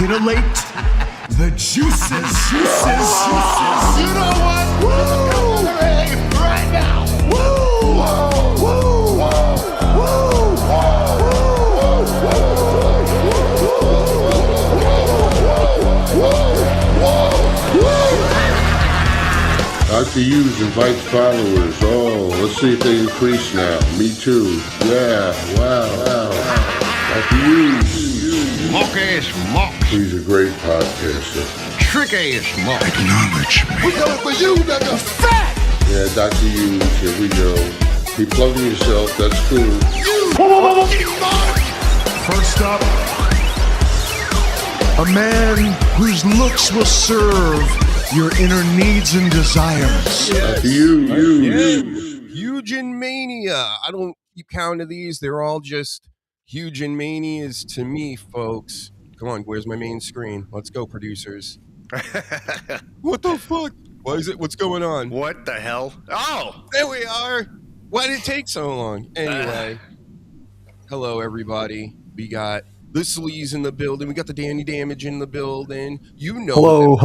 titillate the juices. You know what? Woo! Right now. Woo! Woo! Dr. Hughes invites followers. Oh, let's see if they increase now. Me too. Yeah, wow. Dr. Hughes. Mock-ass mock. He's a great podcaster. Trick-ass mock. Acknowledge me. We coming for you, nigga. Fat! Yeah, Dr. Hughes, here we go. Keep plugging yourself, that's cool. First up, a man whose looks will serve your inner needs and desires. Dr. Hughes. HUGEnMania. I don't keep count of these. They're all just HUGEnManias to me, folks. Come on, where's my main screen? Let's go, producers. What the fuck? Why is it? What's going on? What the hell? Oh! There we are. Why did it take so long? Anyway. Hello, everybody. We got the Sleaze in the building. We got the Danny Damage in the building. You know Hello.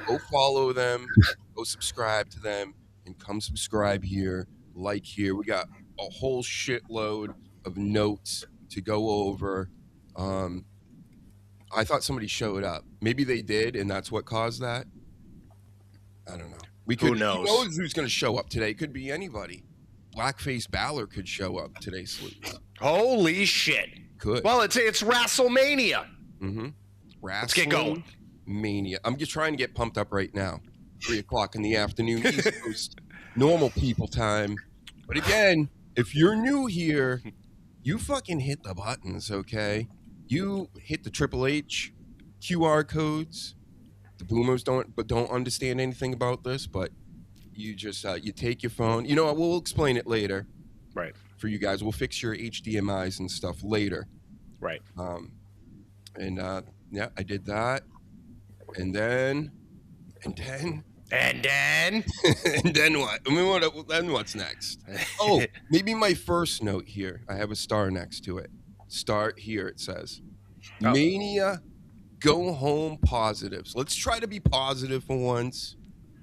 Go follow them. Go subscribe to them. And come subscribe here. Like here. We got a whole shitload of notes to go over. I thought somebody showed up. Maybe they did, and that's what caused that. I don't know. Who knows? Who knows who's going to show up today? It could be anybody. Blackface Balor could show up today, Sleaze. Holy shit. Could. Well, it's Wrestlemania. Mm-hmm. Let's get going. Mania. I'm just trying to get pumped up right now. 3 o'clock in the afternoon, East Coast, normal people time. But again, if you're new here, you fucking hit the buttons, okay? You hit the Triple H QR codes. The boomers don't understand anything about this, but you just you take your phone. You know what? We'll explain it later. Right. For you guys, we'll fix your HDMIs and stuff later. Right. Yeah, I did that, and then. And then? And then what? I mean, then what's next? Oh, maybe my first note here. I have a star next to it. Start here, it says. Oh. Mania, go home positives. Let's try to be positive for once.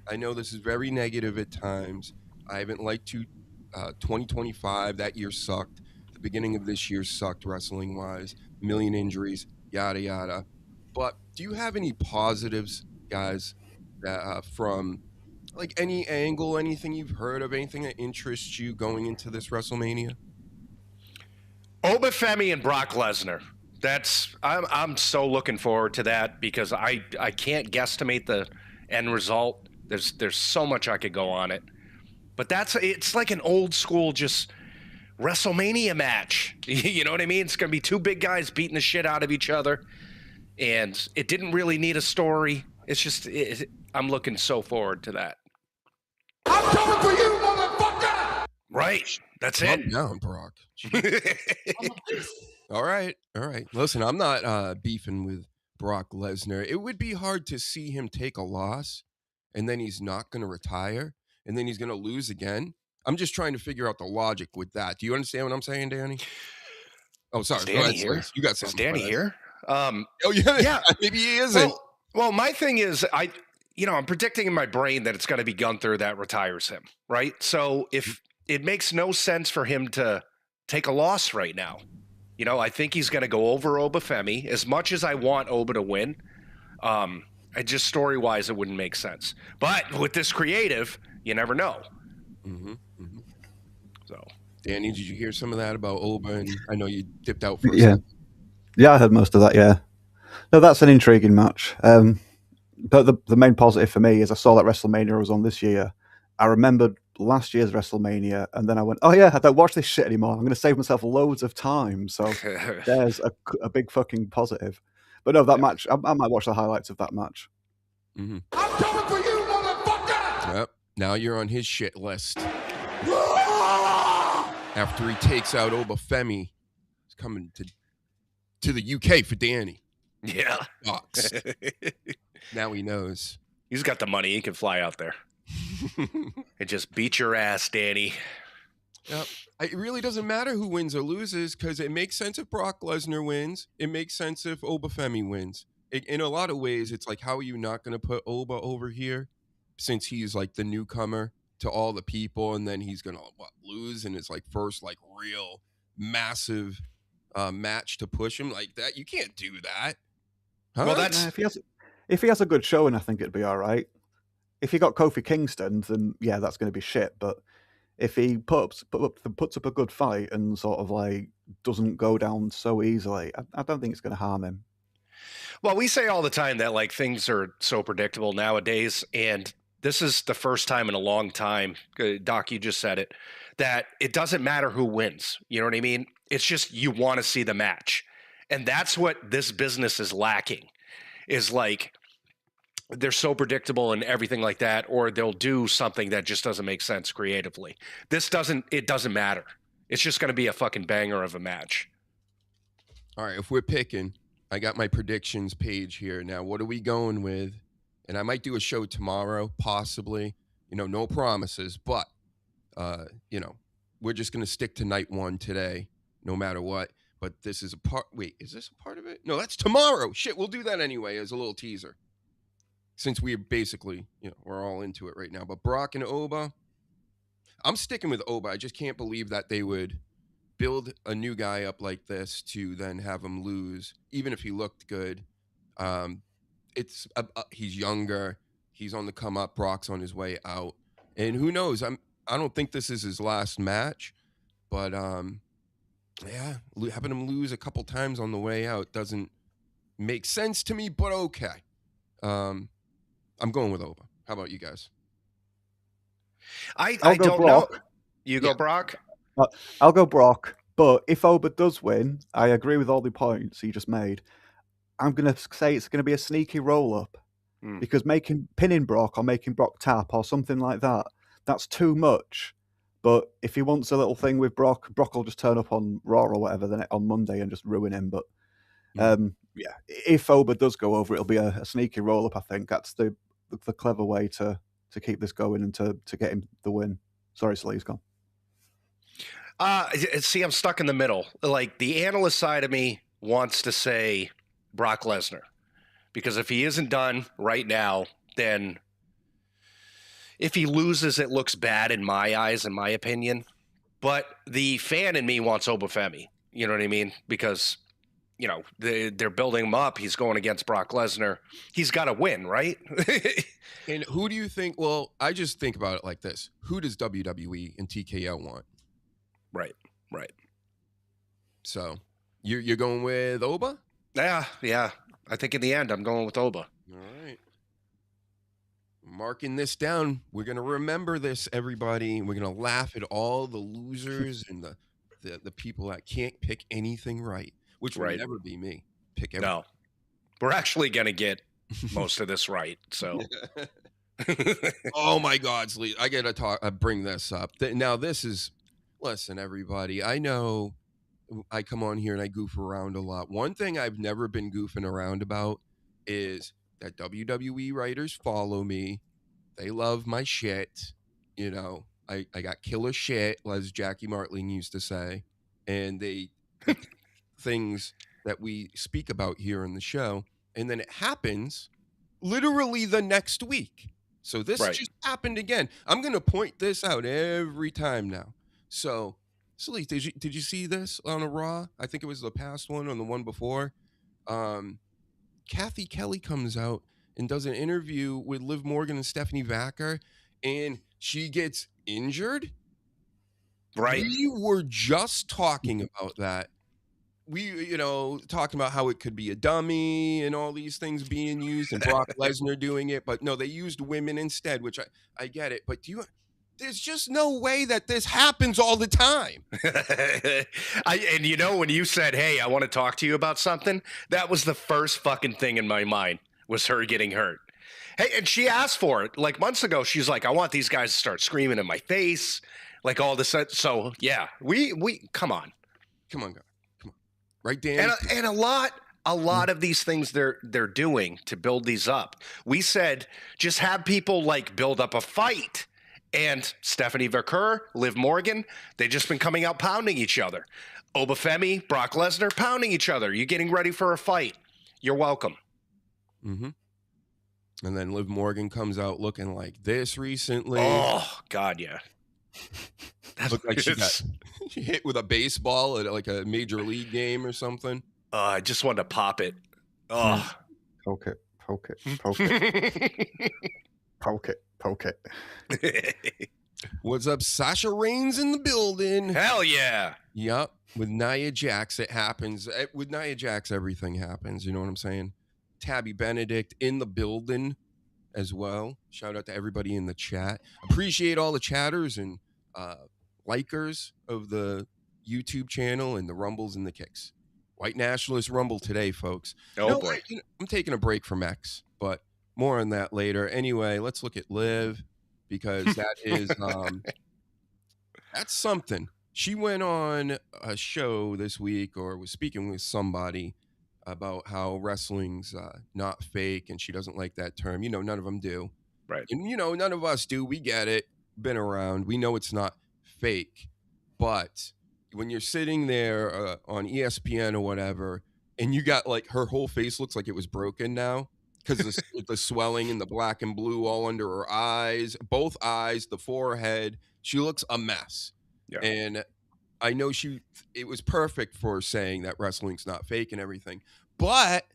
I know this is very negative at times. I haven't liked 2025. That year sucked. The beginning of this year sucked wrestling-wise. A million injuries, yada, yada. But do you have any positives, guys, from like any angle, anything you've heard of, anything that interests you going into this WrestleMania? Obafemi and Brock Lesnar. I'm so looking forward to that because I can't guesstimate the end result. There's so much I could go on it, but it's like an old school just WrestleMania match. You know what I mean? It's gonna be two big guys beating the shit out of each other, and it didn't really need a story. It's just I'm looking so forward to that. I'm coming for you, motherfucker! Right. That's Calm it. down, Brock. All right. Listen, I'm not beefing with Brock Lesnar. It would be hard to see him take a loss, and then he's not going to retire, and then he's going to lose again. I'm just trying to figure out the logic with that. Do you understand what I'm saying, Danny? Oh, sorry. Is Danny here? You got something. Is Danny here? Oh, yeah. Maybe he isn't. Well, my thing is, I'm predicting in my brain that it's going to be Gunther that retires him, right? So if it makes no sense for him to take a loss right now, I think he's going to go over Obafemi. As much as I want Oba to win, just story-wise, it wouldn't make sense. But with this creative, you never know. Mm-hmm. So, Danny, did you hear some of that about Oba? And I know you dipped out for a Yeah. second. Yeah, I heard most of that, yeah. No, that's an intriguing match. But the main positive for me is I saw that WrestleMania was on this year. I remembered last year's WrestleMania, and then I went, oh yeah, I don't watch this shit anymore. I'm going to save myself loads of time. So there's a big fucking positive. But no, that match, I might watch the highlights of that match. Mm-hmm. I'm coming for you, motherfucker! Yep. Now you're on his shit list. After he takes out Obafemi, he's coming to the UK for Danny. Yeah. Bucks. Now he knows. He's got the money. He can fly out there and just beat your ass, Danny. Yep. It really doesn't matter who wins or loses because it makes sense if Brock Lesnar wins. It makes sense if Obafemi wins. In a lot of ways, it's like, how are you not going to put Oba over here since he's like the newcomer to all the people, and then he's going to lose in his like first like real massive match to push him like that? You can't do that. Huh? Well, that's if he has a good showing, I think it'd be all right. If he got Kofi Kingston, then yeah, that's going to be shit. But if he puts up a good fight and sort of like doesn't go down so easily, I don't think it's going to harm him. Well, we say all the time that like things are so predictable nowadays, and this is the first time in a long time, Doc, you just said it, that it doesn't matter who wins. You know what I mean? It's just you want to see the match. And that's what this business is lacking, is like they're so predictable and everything like that, or they'll do something that just doesn't make sense creatively. It doesn't matter. It's just going to be a fucking banger of a match. All right, if we're picking, I got my predictions page here. Now, what are we going with? And I might do a show tomorrow, possibly. No promises, but, we're just going to stick to night one today, no matter what. But this is a part. Wait, is this a part of it? No, that's tomorrow. Shit, we'll do that anyway as a little teaser. Since we're basically, we're all into it right now. But Brock and Oba, I'm sticking with Oba. I just can't believe that they would build a new guy up like this to then have him lose, even if he looked good. He's younger. He's on the come up. Brock's on his way out. And who knows? I don't think this is his last match. But, yeah, having him lose a couple times on the way out doesn't make sense to me, but okay. I'm going with Oba. How about you guys? I don't know. You go Brock? I'll go Brock. But if Oba does win, I agree with all the points he just made. I'm going to say it's going to be a sneaky roll-up. Because pinning Brock or making Brock tap or something like that, that's too much. But if he wants a little thing with Brock will just turn up on Raw or whatever then on Monday and just ruin him. But yeah, if Oba does go over, it'll be a sneaky roll-up, I think. That's the clever way to keep this going and to get him the win. Sorry, Slee's gone. See, I'm stuck in the middle. Like, the analyst side of me wants to say Brock Lesnar. Because if he isn't done right now, then if he loses, it looks bad in my eyes, in my opinion. But the fan in me wants Obafemi. You know what I mean? Because, they're building him up. He's going against Brock Lesnar. He's got to win, right? And who do you think? Well, I just think about it like this. Who does WWE and TKO want? Right. So you're going with Oba? Yeah. I think in the end, I'm going with Oba. All right. Marking this down. We're going to remember this, everybody. We're going to laugh at all the losers and the people that can't pick anything right, which will never be me. Pick everything. No. We're actually going to get most of this right. So. Oh, my God, Slee. I got to bring this up. Now, this is, listen, everybody. I know I come on here and I goof around a lot. One thing I've never been goofing around about is that WWE writers follow me. They love my shit. I got killer shit, as Jackie Martling used to say. And they things that we speak about here on the show. And then it happens literally the next week. So this just happened again. I'm going to point this out every time now. So, Sleaze, did you see this on a Raw? I think it was the past one or the one before. Kathy Kelly comes out and does an interview with Liv Morgan and Stephanie Vacker, and she gets injured. Right. We were just talking about that. We, talking about how it could be a dummy and all these things being used and Brock Lesnar doing it. But no, they used women instead, which I get it. But there's just no way that this happens all the time. When you said, hey, I want to talk to you about something, that was the first fucking thing in my mind was her getting hurt. Hey, and she asked for it like months ago. She's like, I want these guys to start screaming in my face, like all this. So yeah, we come on, God. Right, Dan? And a lot of these things they're doing to build these up. We said just have people like build up a fight And Stephanie Verker, Liv Morgan, they've just been coming out pounding each other. Obafemi, Brock Lesnar pounding each other. You getting ready for a fight? You're welcome. Mm-hmm. And then Liv Morgan comes out looking like this recently. Oh, God, yeah. That looked like she hit with a baseball at like a major league game or something. I just wanted to pop it. Oh. Poke it, poke it, poke it. Poke it, poke it. What's up? Sasha Reigns in the building. Hell yeah. Yep. With Nia Jax, it happens. With Nia Jax, everything happens. You know what I'm saying? Tabby Benedict in the building as well. Shout out to everybody in the chat. Appreciate all the chatters and likers of the YouTube channel and the rumbles and the kicks. White Nationalist Rumble today, folks. Oh, boy. I'm taking a break from X, but more on that later. Anyway, let's look at Liv, because that is that's something. She went on a show this week, or was speaking with somebody about how wrestling's not fake, and she doesn't like that term. None of them do. Right. And, none of us do. We get it. Been around. We know it's not fake. But when you're sitting there on ESPN or whatever, and you got like her whole face looks like it was broken now because the swelling and the black and blue all under her eyes, both eyes, the forehead. She looks a mess. Yeah. And I know it was perfect for saying that wrestling's not fake and everything. But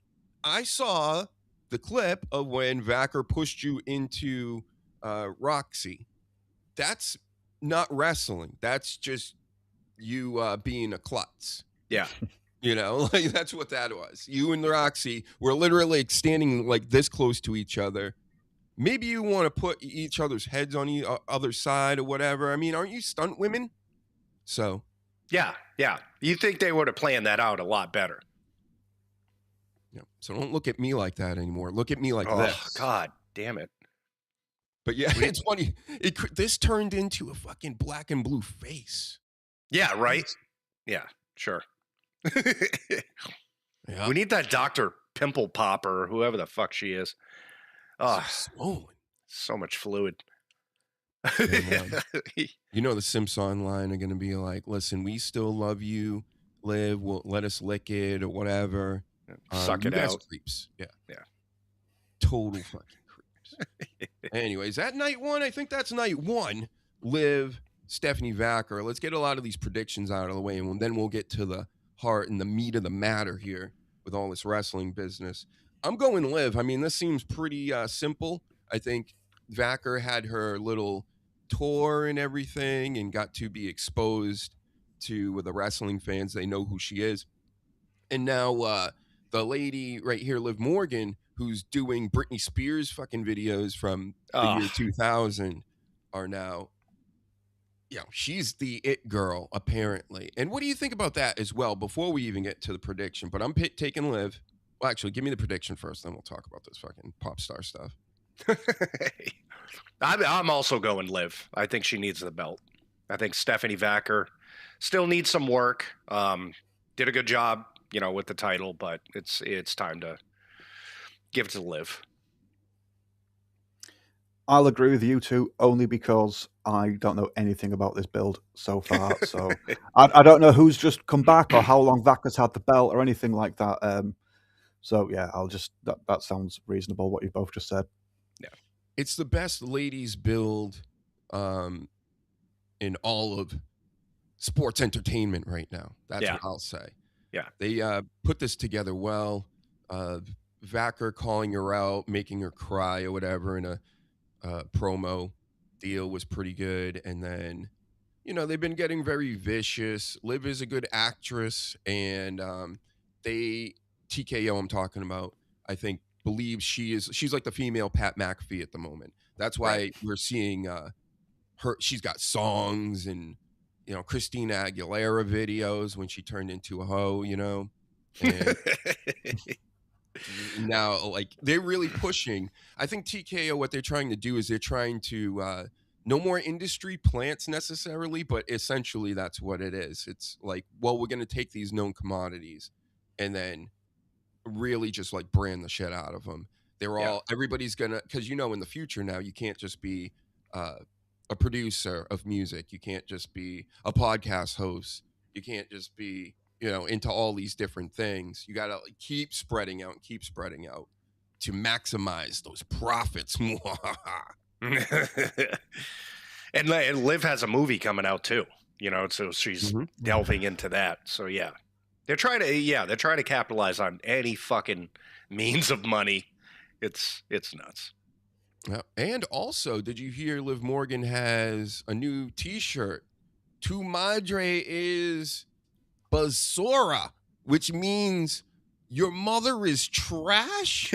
I saw the clip of when Vacker pushed you into Roxy. That's not wrestling. That's just you being a klutz. Yeah. Like that's what that was. You and Roxy were literally standing like this close to each other. Maybe you want to put each other's heads on the other side or whatever. I mean, aren't you stunt women? So. Yeah. You think they would have planned that out a lot better. Yeah. So don't look at me like that anymore. Look at me like this. this. Oh, God damn it. But yeah, it's funny. This turned into a fucking black and blue face. Yeah, right? Yeah, sure. Yeah. We need that Dr. Pimple Popper or whoever the fuck she is. Oh, swollen. So much fluid. The Simps Online are going to be like, listen, we still love you, Liv. Well, let us lick it or whatever. Suck it out. Creeps. Yeah. Total fucking creeps. Anyways, that night one, I think that's night one. Liv, Stephanie Vacker. Let's get a lot of these predictions out of the way, and then we'll get to the heart and the meat of the matter here with all this wrestling business. I'm going Liv. I mean, this seems pretty simple. I think Vacker had her little tour and everything and got to be exposed to the wrestling fans. They know who she is. And now the lady right here, Liv Morgan, who's doing Britney Spears fucking videos from the year 2000 are now, she's the it girl, apparently. And what do you think about that as well, before we even get to the prediction? But I'm taking Liv. Well, actually, give me the prediction first, then we'll talk about this fucking pop star stuff. I'm also going Liv. I think she needs the belt. I think Stephanie Vacker still needs some work. Did a good job, with the title, but it's time to give it to Liv. I'll agree with you two, only because I don't know anything about this build so far. So I don't know who's just come back or how long Vacker's had the belt or anything like that. So yeah, I'll just that sounds reasonable what you both just said. Yeah, it's the best ladies build in all of sports entertainment right now. That's what I'll say. Yeah, they put this together well. Vacker calling her out, making her cry or whatever in a promo deal was pretty good. And then, they've been getting very vicious. Liv is a good actress, and TKO I'm talking about, I think, believes she's like the female Pat McAfee at the moment. That's why we're seeing her. She's got songs and, Christina Aguilera videos when she turned into a hoe, and now, like, they're really pushing. I think TKO, what they're trying to do is they're trying to no more industry plants necessarily, but essentially that's what it is. It's like, well, we're going to take these known commodities and then really just like brand the shit out of them. They're all, everybody's going to, because in the future now, you can't just be a producer of music. You can't just be a podcast host. You can't just be, into all these different things. You got to keep spreading out to maximize those profits. And Liv has a movie coming out too, so she's delving into that. So yeah, they're trying to capitalize on any fucking means of money. It's nuts. Yeah. And also, did you hear Liv Morgan has a new T-shirt? Tu madre is basura, which means your mother is trash.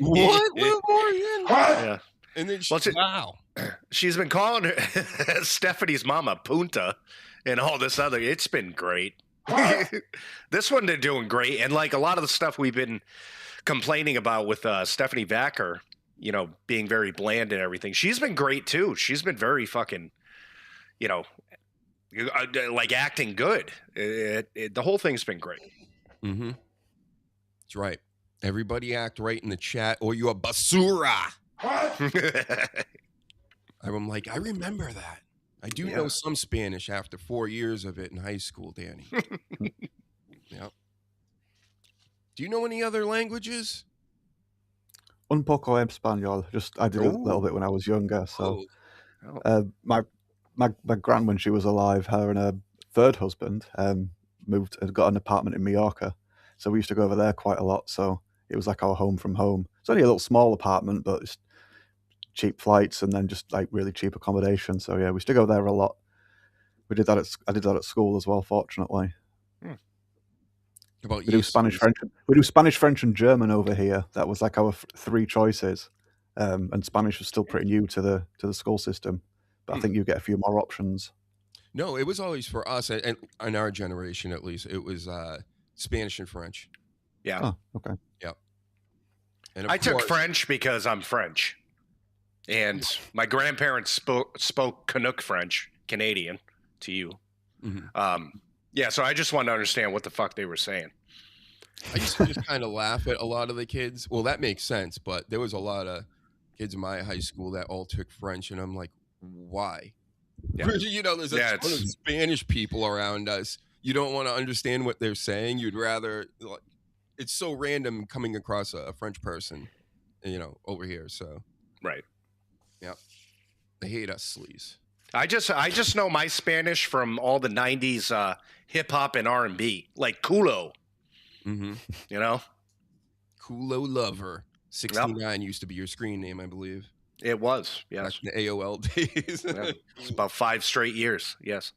What, Liv Morgan? Yeah. And then wow. She's been calling her Stephanie's mama Punta and all this other. It's been great. This one they're doing great. And like a lot of the stuff we've been complaining about with Stephanie Vacker, being very bland and everything. She's been great too. She's been very fucking, like acting good. The whole thing's been great. Mm-hmm. That's right. Everybody act right in the chat or you're a basura. I'm like, I remember that. I do know some Spanish after 4 years of it in high school, Danny. Yeah. Do you know any other languages? Un poco español. I did a little bit when I was younger. So, my gran, when she was alive, her and her third husband had got an apartment in Mallorca. So we used to go over there quite a lot. So it was like our home from home. It's only a little small apartment, but it's cheap flights and then just like really cheap accommodation. So yeah, we used to go there a lot. I did that at school as well, fortunately. We do Spanish, French, and German over here. That was like our three choices, and Spanish was still pretty new to the school system. But I think you get a few more options. No, it was always for us, and in our generation at least, it was Spanish and French. Yeah. Oh, okay. Yep. And I took French because I'm French, and my grandparents spoke Canuck French, Canadian, to you. Mm-hmm. Yeah, so I just wanted to understand what the fuck they were saying. I used to just kind of laugh at a lot of the kids. Well, that makes sense, but there was a lot of kids in my high school that all took French, and I'm like, why? Yeah. There's a ton of Spanish people around us. You don't want to understand what they're saying. You'd rather, it's so random coming across a French person, over here. So, right. Yeah. They hate us, sleaze. I just know my Spanish from all the 90s hip hop and R&B, like Culo. Mm-hmm. Culo Lover. 69 used to be your screen name, I believe. It was, yes. Back in the AOL days. It's about 5 straight years, yes.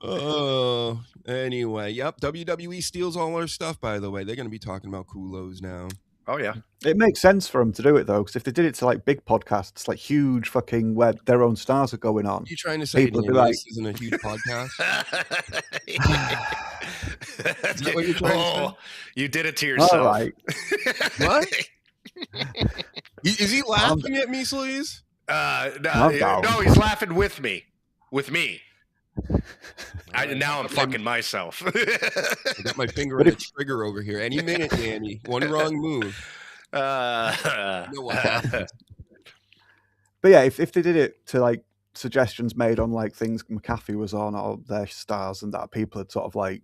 Oh, anyway. Yep, WWE steals all our stuff, by the way. They're going to be talking about Culos now. Oh, yeah. It makes sense for them to do it, though, because if they did it to, like, big podcasts, like huge fucking, where their own stars are going on. Are you trying to say this isn't a huge podcast? Is that what you're trying to say? You did it to yourself. All right. What? Is he laughing at me, Sleaze? No, he's laughing with me. With me. Now I'm fucking myself. I got my finger on the trigger over here. Any minute, Danny. One wrong move. But yeah, if they did it to like suggestions made on like things McAfee was on or their stars and that, people would sort of like,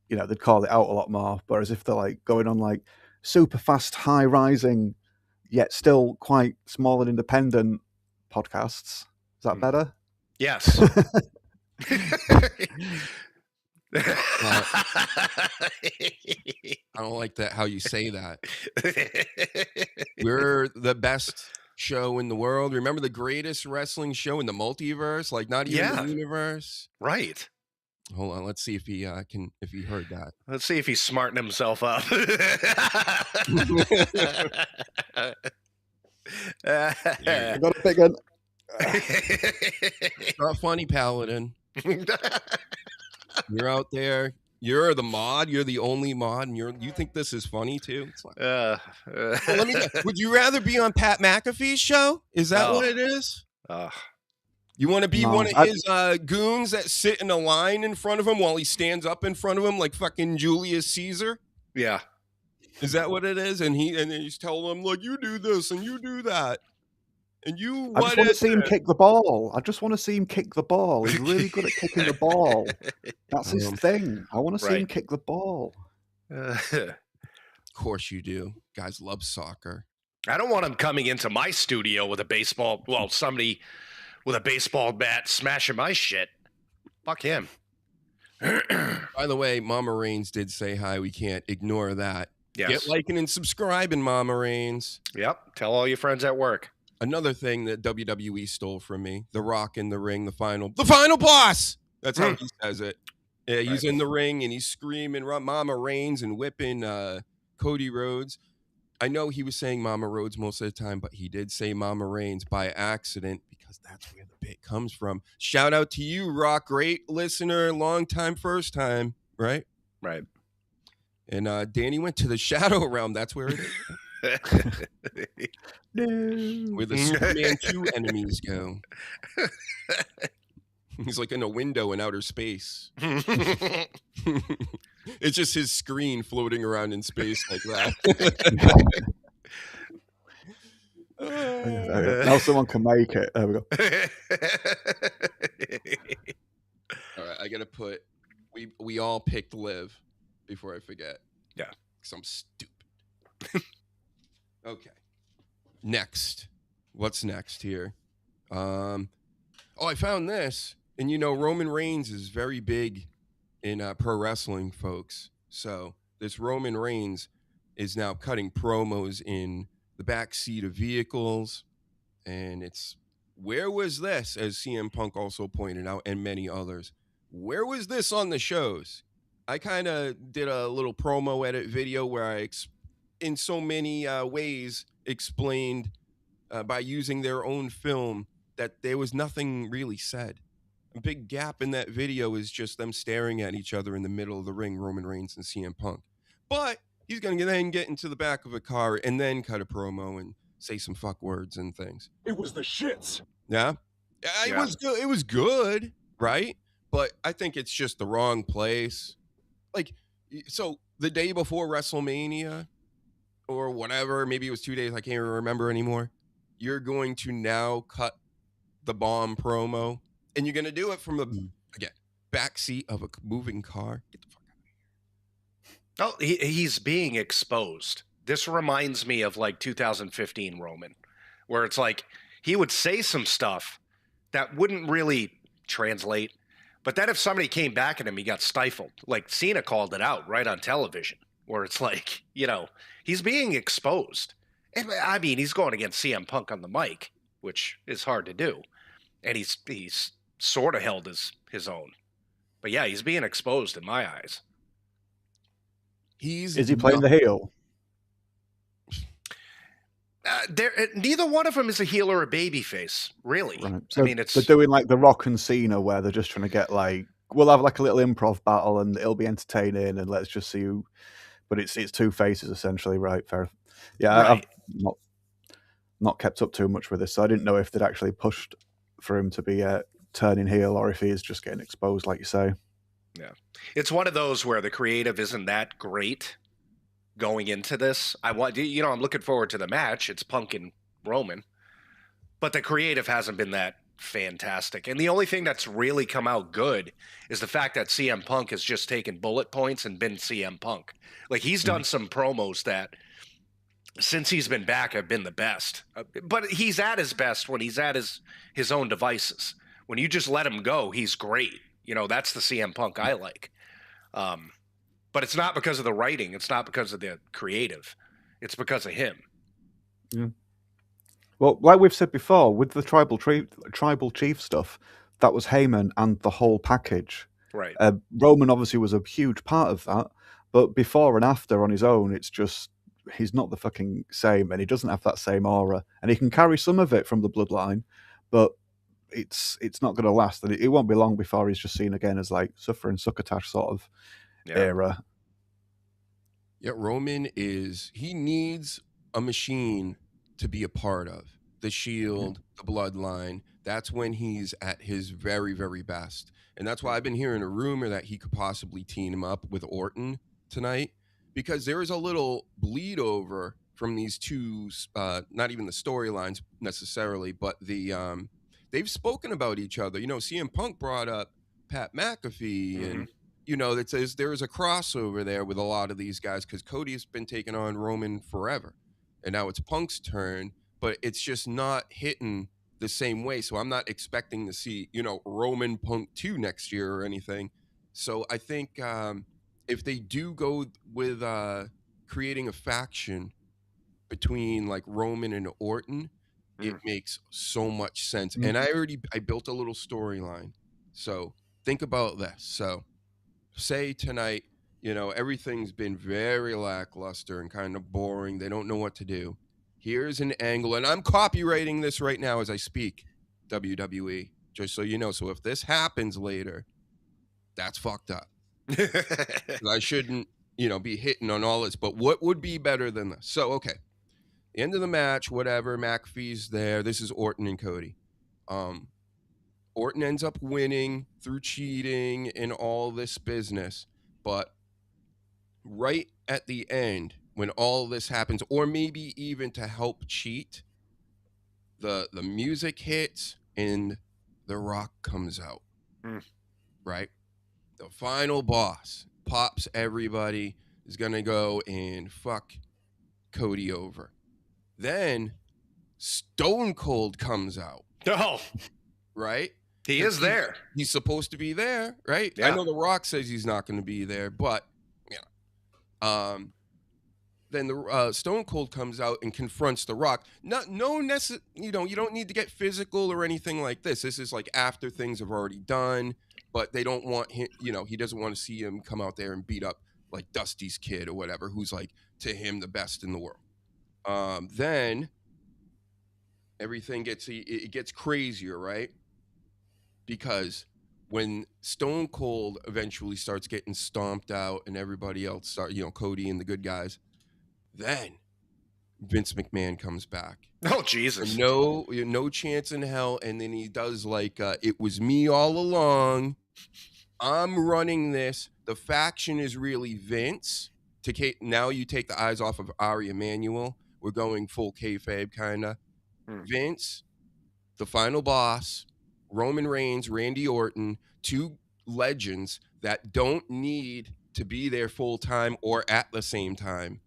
they'd call it out a lot more. Whereas if they're like going on like super fast, high rising, yet still quite small and independent podcasts, is that better? Yes. I don't like that how you say that. We're the best show in the world. Remember the greatest wrestling show in the multiverse? Like not even the universe. Right. Hold on, let's see if he heard that. Let's see if he's smarting himself up. I got a big one. It's not funny, Paladin. You're out there. You're the mod. You're the only mod, and you think this is funny too? It's like, let me. Would you rather be on Pat McAfee's show? Is that what it is? You want to be one of his goons that sit in a line in front of him while he stands up in front of him like fucking Julius Caesar? Yeah. Is that what it is? And he's telling them like, you do this and you do that. And you I just want to wanted see him kick the ball. I just want to see him kick the ball. He's really good at kicking the ball. That's his thing. I want to see him Right. kick the ball. Of course you do. Guys love soccer. I don't want him coming into my studio with a baseball. Well, somebody with a baseball bat smashing my shit. Fuck him. By the way, Mama Rains did say hi. We can't ignore that. Yes. Get liking and subscribing, Mama Rains. Yep. Tell all your friends at work. Another thing that WWE stole from me: The Rock in the ring, the final boss. That's how he says it. Yeah, he's in the ring and he's screaming Mama Rains and whipping Cody Rhodes. I know he was saying Mama Rhodes most of the time, but he did say Mama Rains by accident because that's where the bit comes from. Shout out to you, Rock. Great listener, long time, first time, right? Right. And Danny went to the Shadow Realm. That's where it is. Where the Superman 2 enemies go. He's like in a window in outer space. It's just his screen floating around in space like that. Now someone can make it. There we go. All right, I gotta put. We all picked Liv before I forget. Yeah, because I'm stupid. Okay. Next, what's next here? Oh, I found this, and Roman Reigns is very big in pro wrestling, folks. So this Roman Reigns is now cutting promos in the back seat of vehicles, and it's where was this, as CM Punk also pointed out, and many others. Where was this on the shows? I kind of did a little promo edit video where I, in so many ways, explained by using their own film that there was nothing really said. A big gap in that video is just them staring at each other in the middle of the ring, Roman Reigns and CM Punk. But he's going to then get into the back of a car and then cut a promo and say some fuck words and things. It was the shits. Yeah? It was good. It was good, right? But I think it's just the wrong place. Like, so the day before WrestleMania or whatever, maybe it was 2 days, I can't even remember anymore, you're going to now cut the bomb promo, and you're going to do it from the, again, backseat of a moving car. Get the fuck out of here. Oh, he's being exposed. This reminds me of like 2015 Roman, where it's like he would say some stuff that wouldn't really translate, but then if somebody came back at him, he got stifled. Like Cena called it out right on television, where it's like, he's being exposed. And I mean, he's going against CM Punk on the mic, which is hard to do. And he's sort of held his own. But yeah, he's being exposed in my eyes. Is he playing the heel? Neither one of them is a heel or a babyface, really. Right. So I mean, they're doing like the Rock and Cena, where they're just trying to get like, we'll have like a little improv battle and it'll be entertaining, and let's just see who. But it's two faces essentially, right? Fair. Yeah, right. I've not kept up too much with this, so I didn't know if they'd actually pushed for him to be turning heel or if he is just getting exposed, like you say. Yeah, it's one of those where the creative isn't that great going into this. I'm looking forward to the match. It's Punk and Roman, but the creative hasn't been that fantastic. And the only thing that's really come out good is the fact that CM Punk has just taken bullet points and been CM Punk. Like he's done some promos that since he's been back have been the best. But he's at his best when he's at his own devices. When you just let him go, he's great. That's the CM Punk I like. But it's not because of the writing. It's not because of the creative. It's because of him. Yeah. Well, like we've said before, with the tribal chief stuff, that was Heyman and the whole package. Right. Roman obviously was a huge part of that, but before and after on his own, it's just he's not the fucking same, and he doesn't have that same aura, and he can carry some of it from the bloodline, but it's not going to last, and it won't be long before he's just seen again as like suffering succotash sort of era. Yeah, Roman he needs a machine to be a part of. The Shield, the Bloodline, that's when he's at his very, very best. And that's why I've been hearing a rumor that he could possibly team him up with Orton tonight, because there is a little bleed over from these two, not even the storylines necessarily, but they've spoken about each other. You know, CM Punk brought up Pat McAfee, and you know, that says there is a crossover there with a lot of these guys because Cody's been taking on Roman forever, and now it's Punk's turn, but it's just not hitting the same way. So I'm not expecting to see, you know, Roman Punk 2 next year or anything. So I think if they do go with creating a faction between like Roman and Orton, it makes so much sense. And I built a little storyline. So think about this. So say tonight, you know, everything's been very lackluster and kind of boring. They don't know what to do. Here's an angle, and I'm copywriting this right now as I speak, WWE, just so you know. So if this happens later, that's fucked up. I shouldn't, you know, be hitting on all this, but what would be better than this? So, okay, end of the match, whatever, McAfee's there. This is Orton and Cody. Orton ends up winning through cheating and all this business, but right at the end, when all this happens, or maybe even to help cheat, the music hits and The Rock comes out, right? The final boss pops everybody, is going to go and fuck Cody over. Then Stone Cold comes out. Oh, right? He is there. He's supposed to be there, right? Yeah. I know The Rock says he's not going to be there, but yeah. Then the Stone Cold comes out and confronts The Rock. You don't need to get physical or anything like this. This is like after things have already done, but they don't want him, you know, he doesn't want to see him come out there and beat up like Dusty's kid or whatever, who's like to him the best in the world. Then everything gets crazier, right? Because when Stone Cold eventually starts getting stomped out and everybody else Cody and the good guys, then Vince McMahon comes back. Oh, Jesus. No chance in hell. And then he does like, it was me all along. I'm running this. The faction is really Vince. Now you take the eyes off of Ari Emanuel. We're going full kayfabe kind of. Vince, the final boss, Roman Reigns, Randy Orton, two legends that don't need to be there full time or at the same time.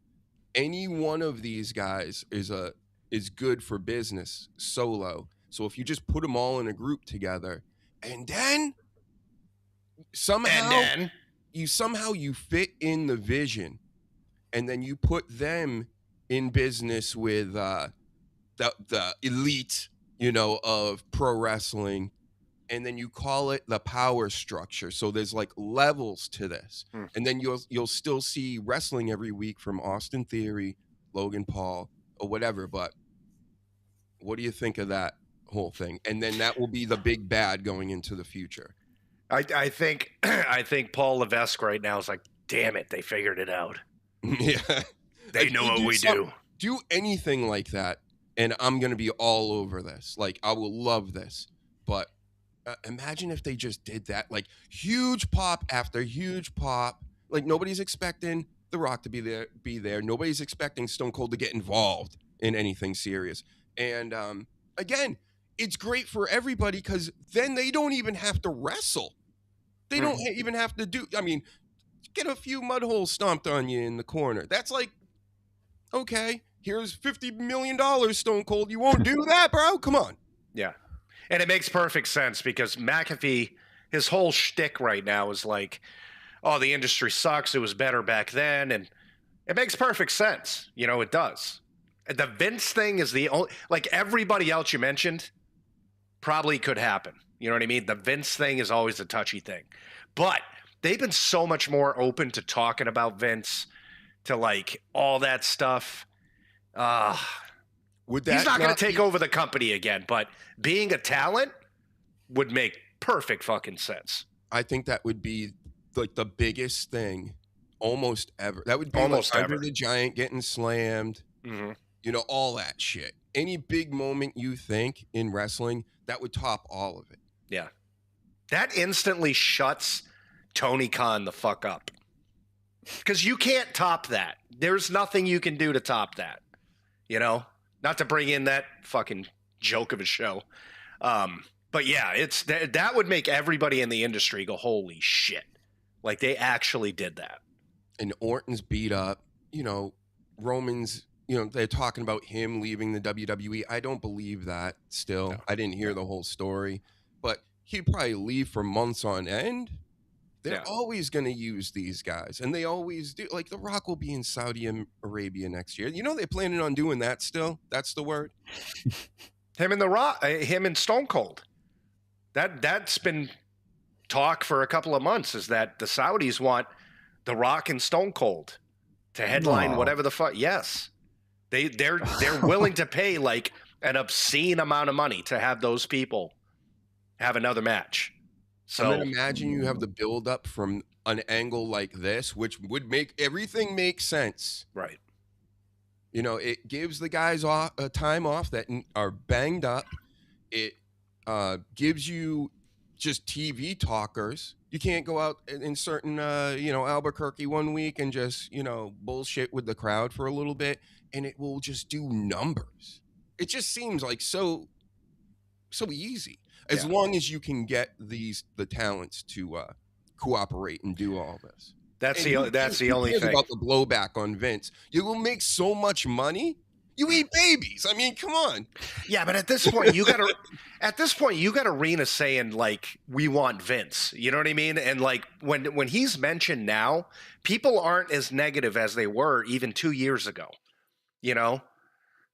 Any one of these guys is good for business solo. So if you just put them all in a group together, and then somehow you fit in the vision, and then you put them in business with the elite, of pro wrestling, and then you call it the power structure. So there's like levels to this. And then you'll still see wrestling every week from Austin Theory, Logan Paul, or whatever. But what do you think of that whole thing? And then that will be the big bad going into the future. I think Paul Levesque right now is like, damn it, they figured it out. Yeah. They know what we do. Do anything like that, and I'm going to be all over this. Like, I will love this. But imagine if they just did that, like huge pop after huge pop. Like nobody's expecting The Rock to be there. Nobody's expecting Stone Cold to get involved in anything serious. And again, it's great for everybody because then they don't even have to wrestle. They don't even have to get a few mud holes stomped on you in the corner. That's like, okay, here's $50 million, Stone Cold. You won't do that, bro? Come on. Yeah. And it makes perfect sense because McAfee, his whole shtick right now is like, oh, the industry sucks. It was better back then. And it makes perfect sense. It does. The Vince thing is the only, like everybody else you mentioned probably could happen. You know what I mean? The Vince thing is always a touchy thing. But they've been so much more open to talking about Vince, to like all that stuff. He's not going to take over the company again, but being a talent would make perfect fucking sense. I think that would be like the biggest thing almost ever. That would be almost like ever. Andre the Giant getting slammed, all that shit. Any big moment you think in wrestling, that would top all of it. Yeah. That instantly shuts Tony Khan the fuck up. Because you can't top that. There's nothing you can do to top that. you know, not to bring in that fucking joke of a show. But yeah, it's that would make everybody in the industry go, holy shit. Like they actually did that. And Orton's beat up, you know, Roman's, you know, they're talking about him leaving the WWE. I don't believe that still. No. I didn't hear the whole story, but he'd probably leave for months on end. They're always going to use these guys, and they always do. Like The Rock will be in Saudi Arabia next year. You know, they're planning on doing that still. That's the word. Him and The Rock, him and Stone Cold. That's been talk for a couple of months, is that the Saudis want The Rock and Stone Cold to headline whatever the fuck. Yes. They're willing to pay like an obscene amount of money to have those people have another match. So and then imagine you have the build up from an angle like this, which would make everything make sense. Right. You know, it gives the guys off a time off that are banged up. It gives you just TV talkers. You can't go out in certain, you know, Albuquerque one week and just, you know, bullshit with the crowd for a little bit, and it will just do numbers. It just seems like so easy. As long as you can get the talents to cooperate and do all this. That's the only thing about the blowback on Vince. You will make so much money. You eat babies. I mean, come on. Yeah, but at this point, you got Arena saying like, we want Vince. You know what I mean? And like when he's mentioned now, people aren't as negative as they were even 2 years ago. You know.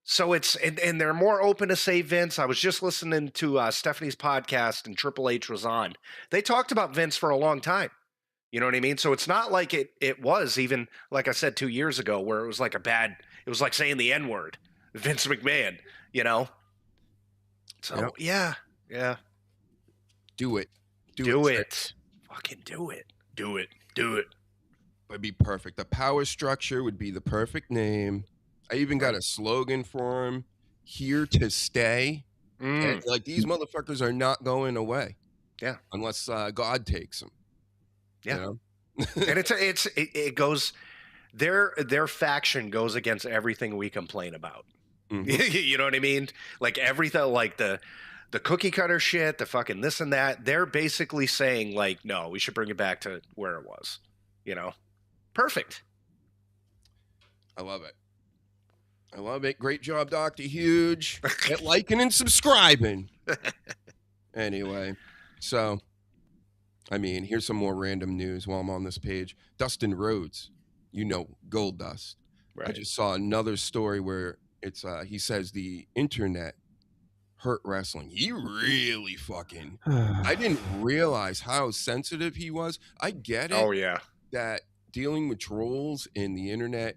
So it's and they're more open to say Vince. I was just listening to Stephanie's podcast and Triple H was on. They talked about Vince for a long time. You know what I mean? So it's not like it was even, like I said, 2 years ago, where it was like it was like saying the N-word, Vince McMahon, you know? So yeah. Do it. Do it. Fucking do it. Do it. It'd be perfect. The power structure would be the perfect name. I even got a slogan for him: "Here to stay." And, like, these motherfuckers are not going away. Yeah, unless God takes them. Yeah, you know? And it goes. Their faction goes against everything we complain about. Mm-hmm. You know what I mean? Like everything, like the cookie cutter shit, the fucking this and that. They're basically saying like, no, we should bring it back to where it was. You know, perfect. I love it. Great job, Dr. Huge. Get liking and subscribing. Anyway, so, I mean, here's some more random news while I'm on this page. Dustin Rhodes, you know, Gold Dust. Right. I just saw another story where it's he says the internet hurt wrestling. He really fucking... I didn't realize how sensitive he was. I get it. Oh, yeah. That dealing with trolls in the internet,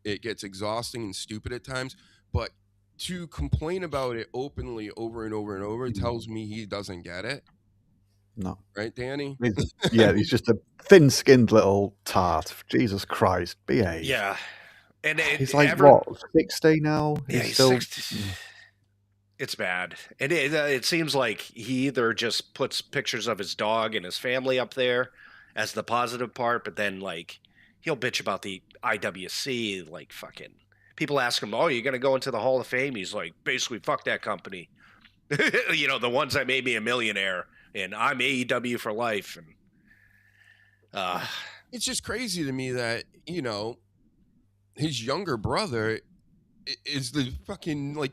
it gets exhausting and stupid at times, but to complain about it openly over and over and over tells me he doesn't get it. No. Right, Danny? He's just a thin-skinned little tart. Jesus Christ, behave. Yeah. And he's like, what, 60 now? Yeah, he's still... 60. It's bad. And it seems like he either just puts pictures of his dog and his family up there as the positive part, but then, like, he'll bitch about the IWC, like fucking people ask him, oh, you're going to go into the Hall of Fame? He's like, basically, fuck that company. You know, the ones that made me a millionaire, and I'm AEW for life. And it's just crazy to me that, you know, his younger brother is the fucking, like,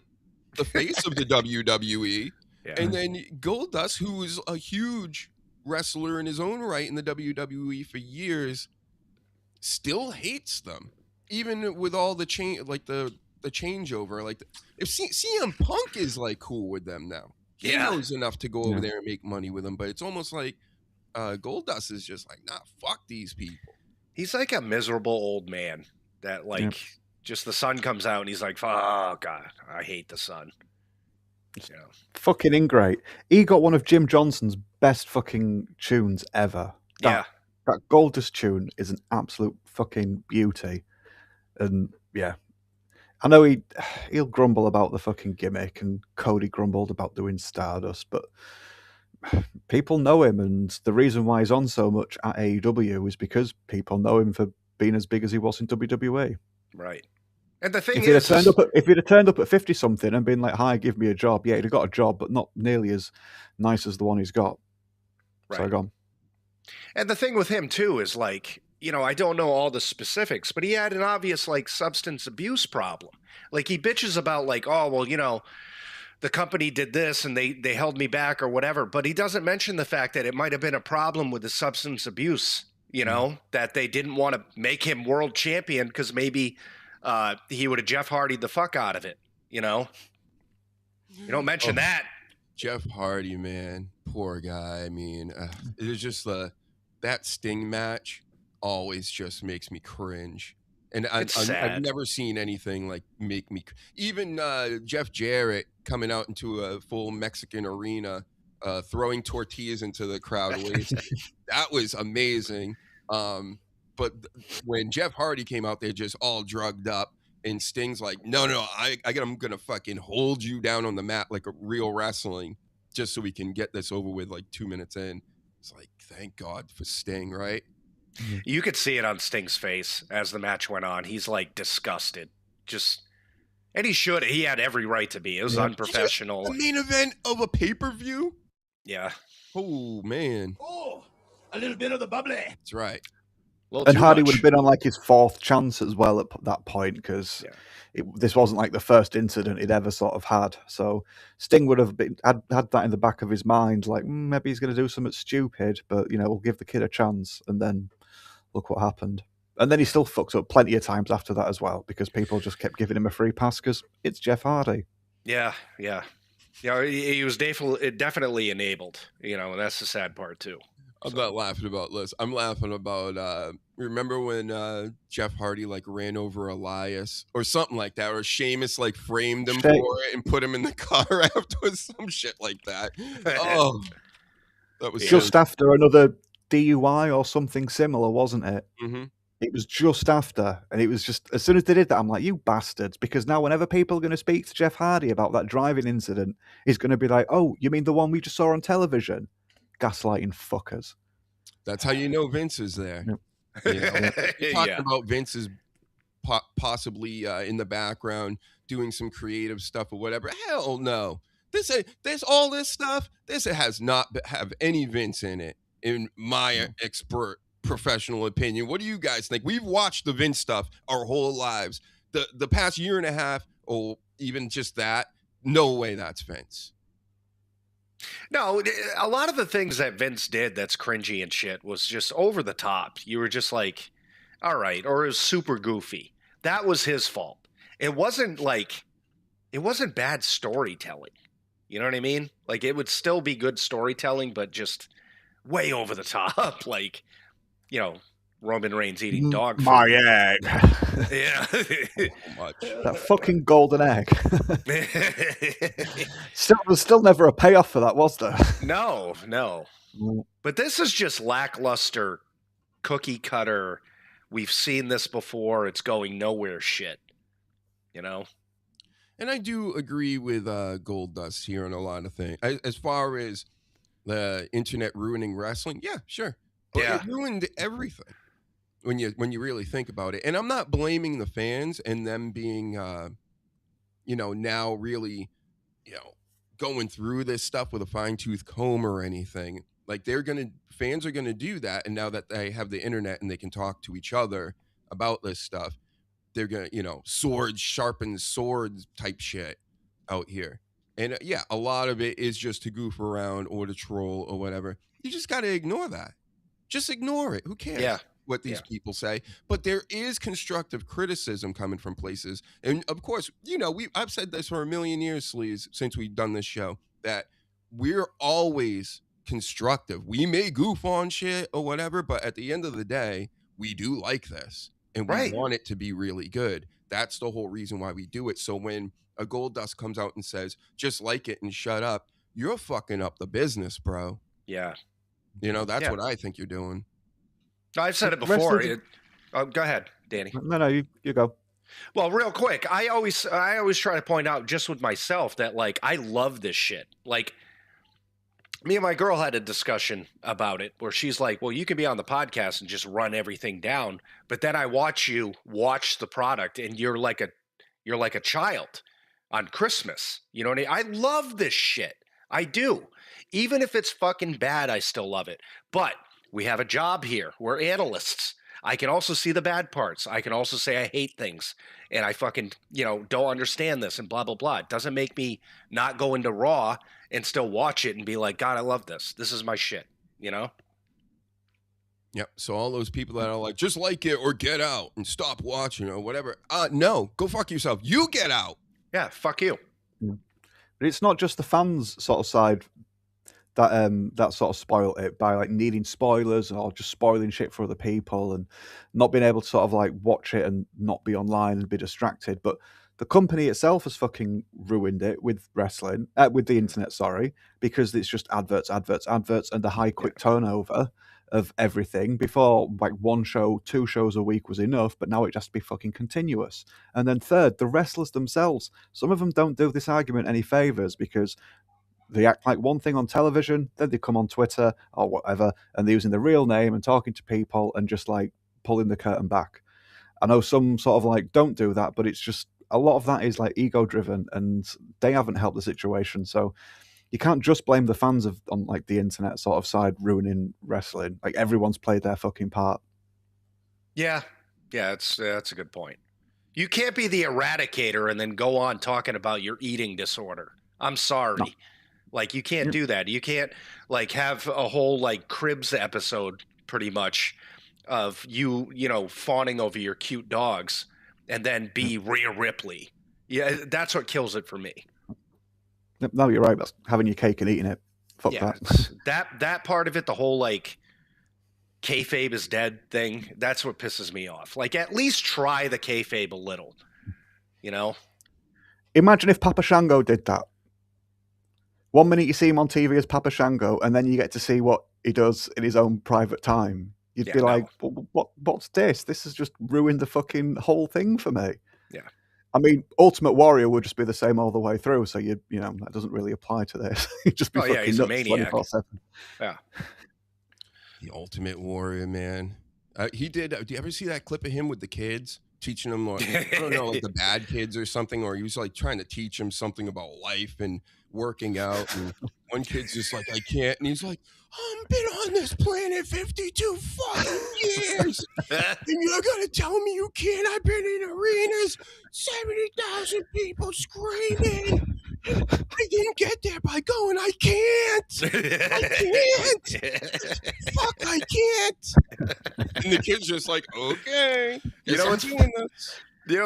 the face of the WWE. Yeah. And then Goldust, who is a huge wrestler in his own right in the WWE for years, still hates them, even with all the change, like the changeover. Like, if CM Punk is like cool with them now, he knows enough to go over there and make money with them. But it's almost like Goldust is just like, nah, fuck these people. He's like a miserable old man that like just the sun comes out and he's like, oh God, I hate the sun. Yeah. Fucking ingrate. He got one of Jim Johnson's best fucking tunes ever. That Goldust tune is an absolute fucking beauty. And yeah, I know he'll grumble about the fucking gimmick, and Cody grumbled about doing Stardust, but people know him, and the reason why he's on so much at AEW is because people know him for being as big as he was in WWE. Right. And the thing If he'd have is, turned up at 50 something and been like, "Hi, give me a job," yeah, he'd have got a job, but not nearly as nice as the one he's got. right. So gone. And the thing with him too is like, I don't know all the specifics, but he had an obvious like substance abuse problem. Like he bitches about like, oh well, the company did this and they held me back or whatever, but he doesn't mention the fact that it might have been a problem with the substance abuse. That they didn't want to make him world champion because maybe he would have Jeff Hardy the fuck out of it. You don't mention that. Jeff Hardy, man, poor guy. I mean, it was just that Sting match always just makes me cringe. And I've never seen anything like make me. Even Jeff Jarrett coming out into a full Mexican arena, throwing tortillas into the crowd. That was amazing. But when Jeff Hardy came out there just all drugged up, and Sting's like, no, I'm gonna fucking hold you down on the mat like a real wrestling, just so we can get this over with like 2 minutes in. It's like, thank God for Sting, right? You could see it on Sting's face as the match went on. He's like disgusted. And he had every right to be. It was unprofessional. The main event of a pay-per-view? Yeah. Oh, man. Oh, a little bit of the bubbly. That's right. And Hardy would have been on like his fourth chance as well at that point, because this wasn't like the first incident he'd ever sort of had. So Sting would have had that in the back of his mind, like maybe he's going to do something stupid, but we'll give the kid a chance. And then look what happened. And then he still fucks up plenty of times after that as well, because people just kept giving him a free pass because it's Jeff Hardy. Yeah. He was definitely enabled. And that's the sad part too. I'm not laughing about this. I'm laughing about, remember when Jeff Hardy like ran over Elias or something like that, or Sheamus like framed him for it and put him in the car afterwards, some shit like that. Oh, that was just after another DUI or something similar, wasn't it? Mm-hmm. It was just after, and it was just as soon as they did that, I'm like, you bastards, because now whenever people are going to speak to Jeff Hardy about that driving incident, he's going to be like, oh, you mean the one we just saw on television? Gaslighting fuckers. That's how you know Vince is there. You're talking about Vince is possibly in the background doing some creative stuff or whatever. Hell no. There's all this stuff. This has not have any Vince in it, in my expert professional opinion. What do you guys think? We've watched the Vince stuff our whole lives. The past year and a half, or even just that, no way that's Vince. No, a lot of the things that Vince did that's cringy and shit was just over the top. You were just like, all right, or it was super goofy. That was his fault. It wasn't bad storytelling. You know what I mean? Like it would still be good storytelling, but just way over the top. Like, Roman Reigns eating dog food. My egg. Yeah. That fucking golden egg. There's still never a payoff for that, was there? No. But this is just lackluster, cookie cutter. We've seen this before. It's going nowhere shit. And I do agree with Goldust here on a lot of things. As far as the internet ruining wrestling, yeah, sure. But it ruined everything when you really think about it. And I'm not blaming the fans and them being, now really, going through this stuff with a fine-tooth comb or anything. Like fans are gonna do that, and now that they have the internet and they can talk to each other about this stuff, they're gonna, swords sharpen swords type shit out here. And a lot of it is just to goof around or to troll or whatever. You just gotta ignore that. Just ignore it. Who cares what these people say? But there is constructive criticism coming from places. And of course, I've said this for a million years, Sleaze, since we've done this show, that we're always constructive. We may goof on shit or whatever, but at the end of the day, we do like this. And we want it to be really good. That's the whole reason why we do it. So when a Goldust comes out and says, just like it and shut up, you're fucking up the business, bro. Yeah. That's what I think you're doing. I've said it before. Go ahead, Danny. No, you go. Well, real quick, I always try to point out just with myself that like I love this shit. Like me and my girl had a discussion about it where she's like, well, you can be on the podcast and just run everything down. But then I watch you watch the product and you're like a You're like a child on Christmas. You know what I mean? I love this shit. I do. Even if it's fucking bad, I still love it. But we have a job here. We're analysts. I can also see the bad parts. I can also say I hate things and I fucking, don't understand this and blah, blah, blah. It doesn't make me not go into Raw and still watch it and be like, God, I love this. This is my shit, Yep. So all those people that are like, just like it or get out and stop watching or whatever. No, go fuck yourself. You get out. Yeah, fuck you. But it's not just the fans sort of side that sort of spoiled it by like needing spoilers or just spoiling shit for other people and not being able to sort of like watch it and not be online and be distracted. But the company itself has fucking ruined it with wrestling, with the internet, sorry, because it's just adverts, and the high quick turnover of everything. Before, like 1 show, 2 shows a week was enough, but now it has to be fucking continuous. And then third, the wrestlers themselves, some of them don't do this argument any favors because they act like one thing on television, then they come on Twitter or whatever, and they're using the real name and talking to people and just like pulling the curtain back. I know some sort of like don't do that, but it's just a lot of that is like ego driven and they haven't helped the situation. So you can't just blame the fans on like the internet sort of side ruining wrestling. Like everyone's played their fucking part. Yeah, that's a good point. You can't be the eradicator and then go on talking about your eating disorder. I'm sorry. No. Like, you can't do that. You can't, like, have a whole, like, Cribs episode, pretty much, of you fawning over your cute dogs and then be Rhea Ripley. Yeah, that's what kills it for me. No, you're right. That's having your cake and eating it. Fuck that. That part of it, the whole, like, kayfabe is dead thing, that's what pisses me off. Like, at least try the kayfabe a little, Imagine if Papa Shango did that. 1 minute you see him on TV as Papa Shango, and then you get to see what he does in his own private time. You'd be like, what's this? This has just ruined the fucking whole thing for me. Yeah. I mean, Ultimate Warrior would just be the same all the way through, so that doesn't really apply to this. He'd just be fucking he's nuts a maniac. 24/7. Yeah. The Ultimate Warrior, man. He did. Do you ever see that clip of him with the kids? Teaching them, like, I don't know, like the bad kids or something, or he was like trying to teach them something about life and working out. And one kid's just like, I can't. And he's like, I've been on this planet 52 fucking years. And you're going to tell me you can't? I've been in arenas, 70,000 people screaming. I didn't get there by going, I can't. Fuck, I can't. And the kid's just like, okay. You know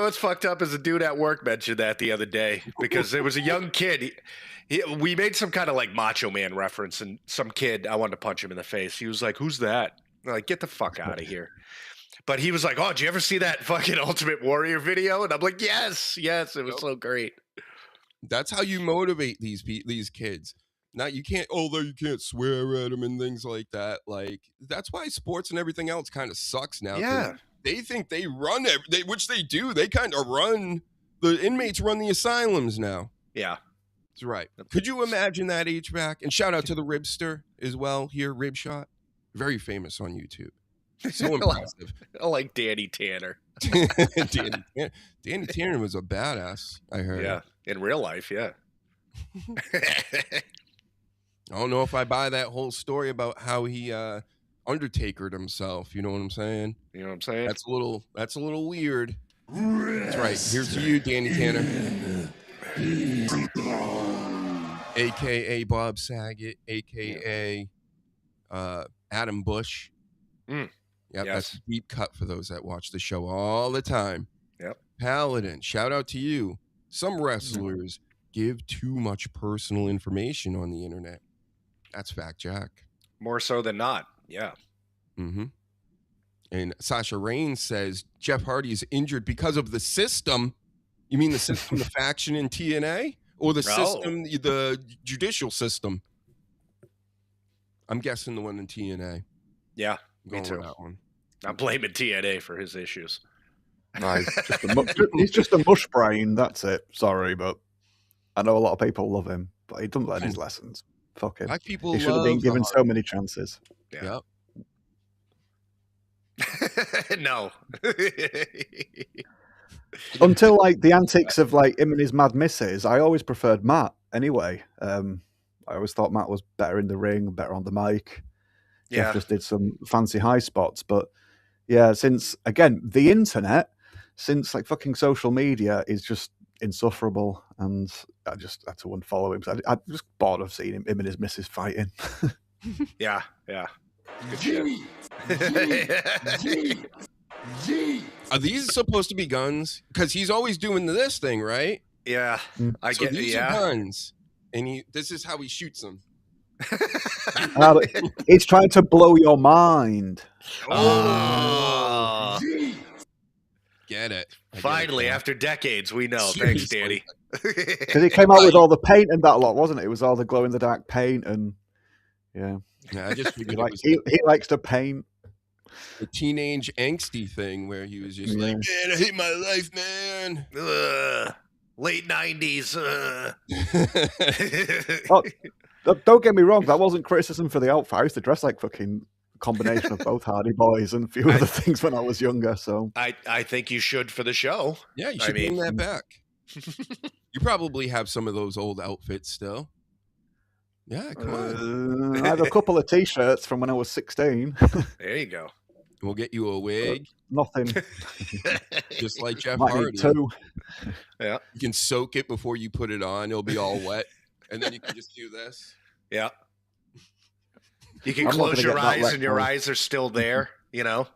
what's fucked up is a dude at work mentioned that the other day because there was a young kid. We made some kind of like Macho Man reference, and some kid, I wanted to punch him in the face. He was like, who's that? I'm like, get the fuck out of here. But he was like, oh, did you ever see that fucking Ultimate Warrior video? And I'm like, yes, it was so great. That's how you motivate these kids. Not you can't swear at them and things like that. Like, that's why sports and everything else kind of sucks now. Yeah. They think they run which they do. They kind of run. The inmates run the asylums now. Yeah. That's right. Could you imagine that, HVAC? And shout out to the Ribster as well here, Rib Shot. Very famous on YouTube. So impressive. I like Danny Tanner. Danny Tanner was a badass, I heard. Yeah, in real life, yeah. I don't know if I buy that whole story about how he Undertakered himself. You know what I'm saying? You know what I'm saying? That's a little weird. That's right. Here's to you, Danny Tanner. AKA Bob Saget, AKA Adam Bush. Yep, yes. That's a deep cut for those that watch the show all the time. Yep. Paladin, shout out to you. Some wrestlers give too much personal information on the internet. That's fact, Jack. More so than not, yeah. Mm-hmm. And Sasha Reigns says Jeff Hardy is injured because of the system. You mean the system, the faction in TNA? Or the system, the judicial system? I'm guessing the one in TNA. Yeah, me too. That one. I'm blaming TNA for his issues. Nice. He's just a mush brain, that's it. Sorry, but I know a lot of people love him, but he doesn't learn his lessons. Fuck him. Black people he should have been given so many chances. Yeah. Yep. No. Until like the antics of like him and his mad misses, I always preferred Matt. Anyway, I always thought Matt was better in the ring, better on the mic. Yeah. Jeff just did some fancy high spots, but yeah, since again the internet, since like fucking social media is just insufferable, and I just had to unfollow him. So I'm just bored of seeing him and his missus fighting. Yeah. Are these supposed to be guns? Because he's always doing this thing, right? Yeah. I So get these yeah. are guns, and this is how he shoots them. It's trying to blow your mind. Oh. Get it. Finally, after decades, we know. Thanks, Danny. Because he came out with all the paint and that lot, wasn't it? It was all the glow in the dark paint, and yeah, I just figured like, it was he likes to paint. a teenage angsty thing where he was just like, man, I hate my life, man. Late 90s. Don't get me wrong, that wasn't criticism for the outfit. I used to dress like fucking combination of both Hardy Boys and a few other things when I was younger. So I think you should for the show. Yeah, you should bring that back. You probably have some of those old outfits still. Yeah, come on. I have a couple of T-shirts from when I was 16. There you go. We'll get you a wig. Nothing. Just like Jeff Might Hardy. need two. Yeah. You can soak it before you put it on. It'll be all wet. And then you can just do this. Yeah. You can I'm not close gonna your get that eyes and your retro. eyes are still there, you know?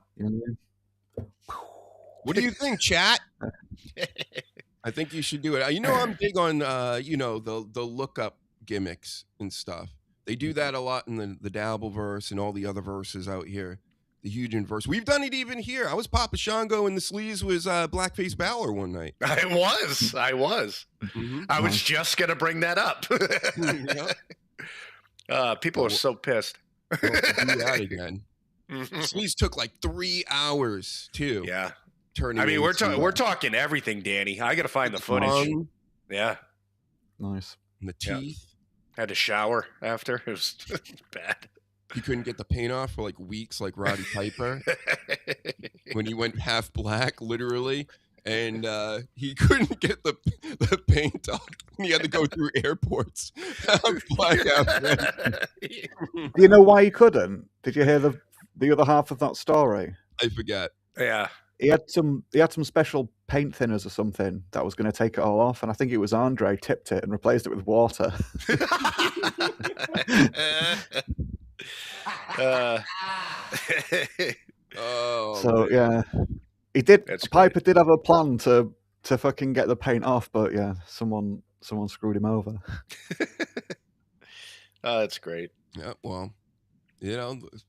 What do you think, chat? I think you should do it. You know, I'm big on, the lookup gimmicks and stuff. They do that a lot in the Dabbleverse and all the other verses out here. The Hugen verse. We've done it even here. I was Papa Shango and the Sleaze was Blackface Balor one night. I was. Mm-hmm. I was just going to bring that up. People are so pissed. We'll do that again. Sleaze took like 3 hours too. Yeah. Turning. I mean, we're talking everything, Danny. I got to find the footage. Yeah. Nice. And the teeth. Had to shower after. It was bad. He couldn't get the paint off for like weeks, like Roddy Piper, when he went half black, literally, and he couldn't get the paint off. He had to go through airports. Black after. Do you know why he couldn't? Did you hear the other half of that story? I forget. Yeah. He had some special paint thinners or something that was going to take it all off, and I think it was Andre tipped it and replaced it with water. So yeah, he did. Piper did have a plan to fucking get the paint off, but yeah, someone screwed him over. Oh, that's great. Yeah, well,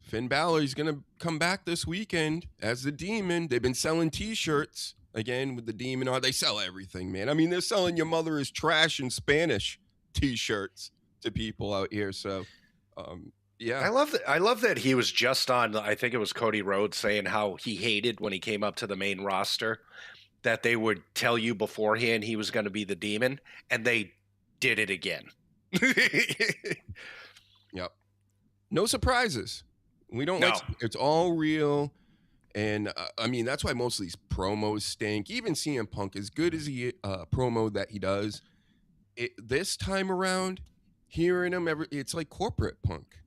Finn Balor, he's gonna come back this weekend as the Demon. They've been selling T-shirts again with the Demon on. They sell everything, man. I mean, they're selling "Your Mother Is Trash" in Spanish T-shirts to people out here. So, yeah, I love that he was just on. I think it was Cody Rhodes saying how he hated when he came up to the main roster that they would tell you beforehand he was going to be the Demon, and they did it again. Yep. No surprises. We don't like it's all real. And I mean, that's why most of these promos stink. Even CM Punk, as good as he promo that he does, this time around, hearing him, it's like corporate Punk.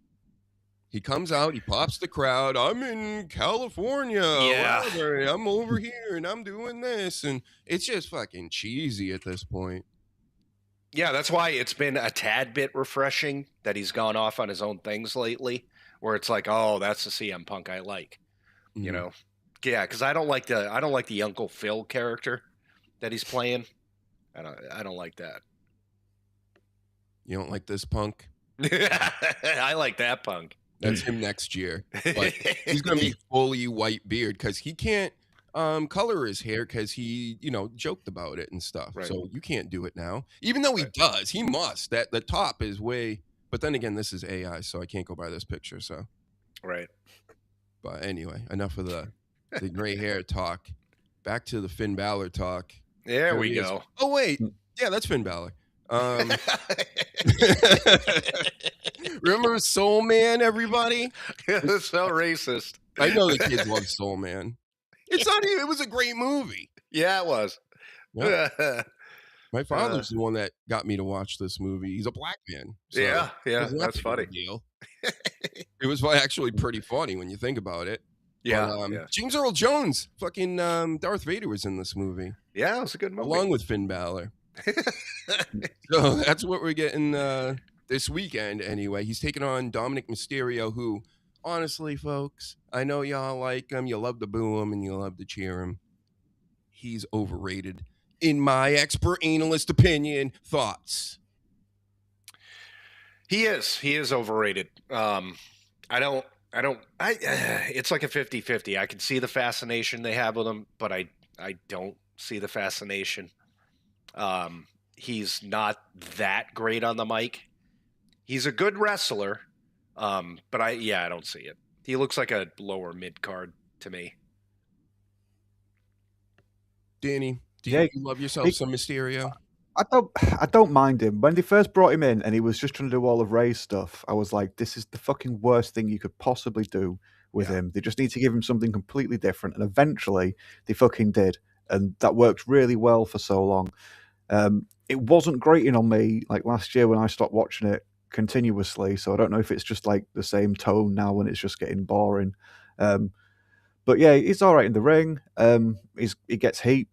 He comes out, he pops the crowd. I'm in California. Yeah. Whatever. I'm over here and I'm doing this. And it's just fucking cheesy at this point. Yeah, that's why it's been a tad bit refreshing that he's gone off on his own things lately, where it's like, oh, that's the CM Punk I like, you know? Yeah, because I don't like the Uncle Phil character that he's playing. I don't like that. You don't like this Punk? I like that Punk. That's him next year. But he's going to be fully white beard because he can't color his hair because he, joked about it and stuff. Right. So you can't do it now. Even though he does, he must. That the top is way. But then again, this is AI, so I can't go by this picture. So, right. But anyway, enough of the gray hair talk. Back to the Finn Balor talk. There we go. Oh wait, yeah, that's Finn Balor. Remember Soul Man, everybody? That's so racist. I know the kids love Soul Man. It's not even. It was a great movie. Yeah, it was. Yeah. My father's the one that got me to watch this movie. He's a black man. So yeah, that's that's funny. Deal. It was actually pretty funny when you think about it. Yeah, But, James Earl Jones, fucking Darth Vader was in this movie. Yeah, it was a good movie. Along with Finn Balor. So that's what we're getting this weekend anyway. He's taking on Dominic Mysterio, who, honestly, folks, I know y'all like him. You love to boo him and you love to cheer him. He's overrated. In my expert analyst opinion, thoughts? He is overrated. It's like a 50-50. I can see the fascination they have with him, but I don't see the fascination. He's not that great on the mic. He's a good wrestler, but I don't see it. He looks like a lower mid card to me. Danny, do you love yourself some Mysterio? I don't mind him. When they first brought him in and he was just trying to do all of Ray's stuff, I was like, this is the fucking worst thing you could possibly do with him. They just need to give him something completely different. And eventually they fucking did. And that worked really well for so long. It wasn't grating on me like last year when I stopped watching it continuously. So I don't know if it's just like the same tone now when it's just getting boring. But yeah, he's all right in the ring. He gets heat.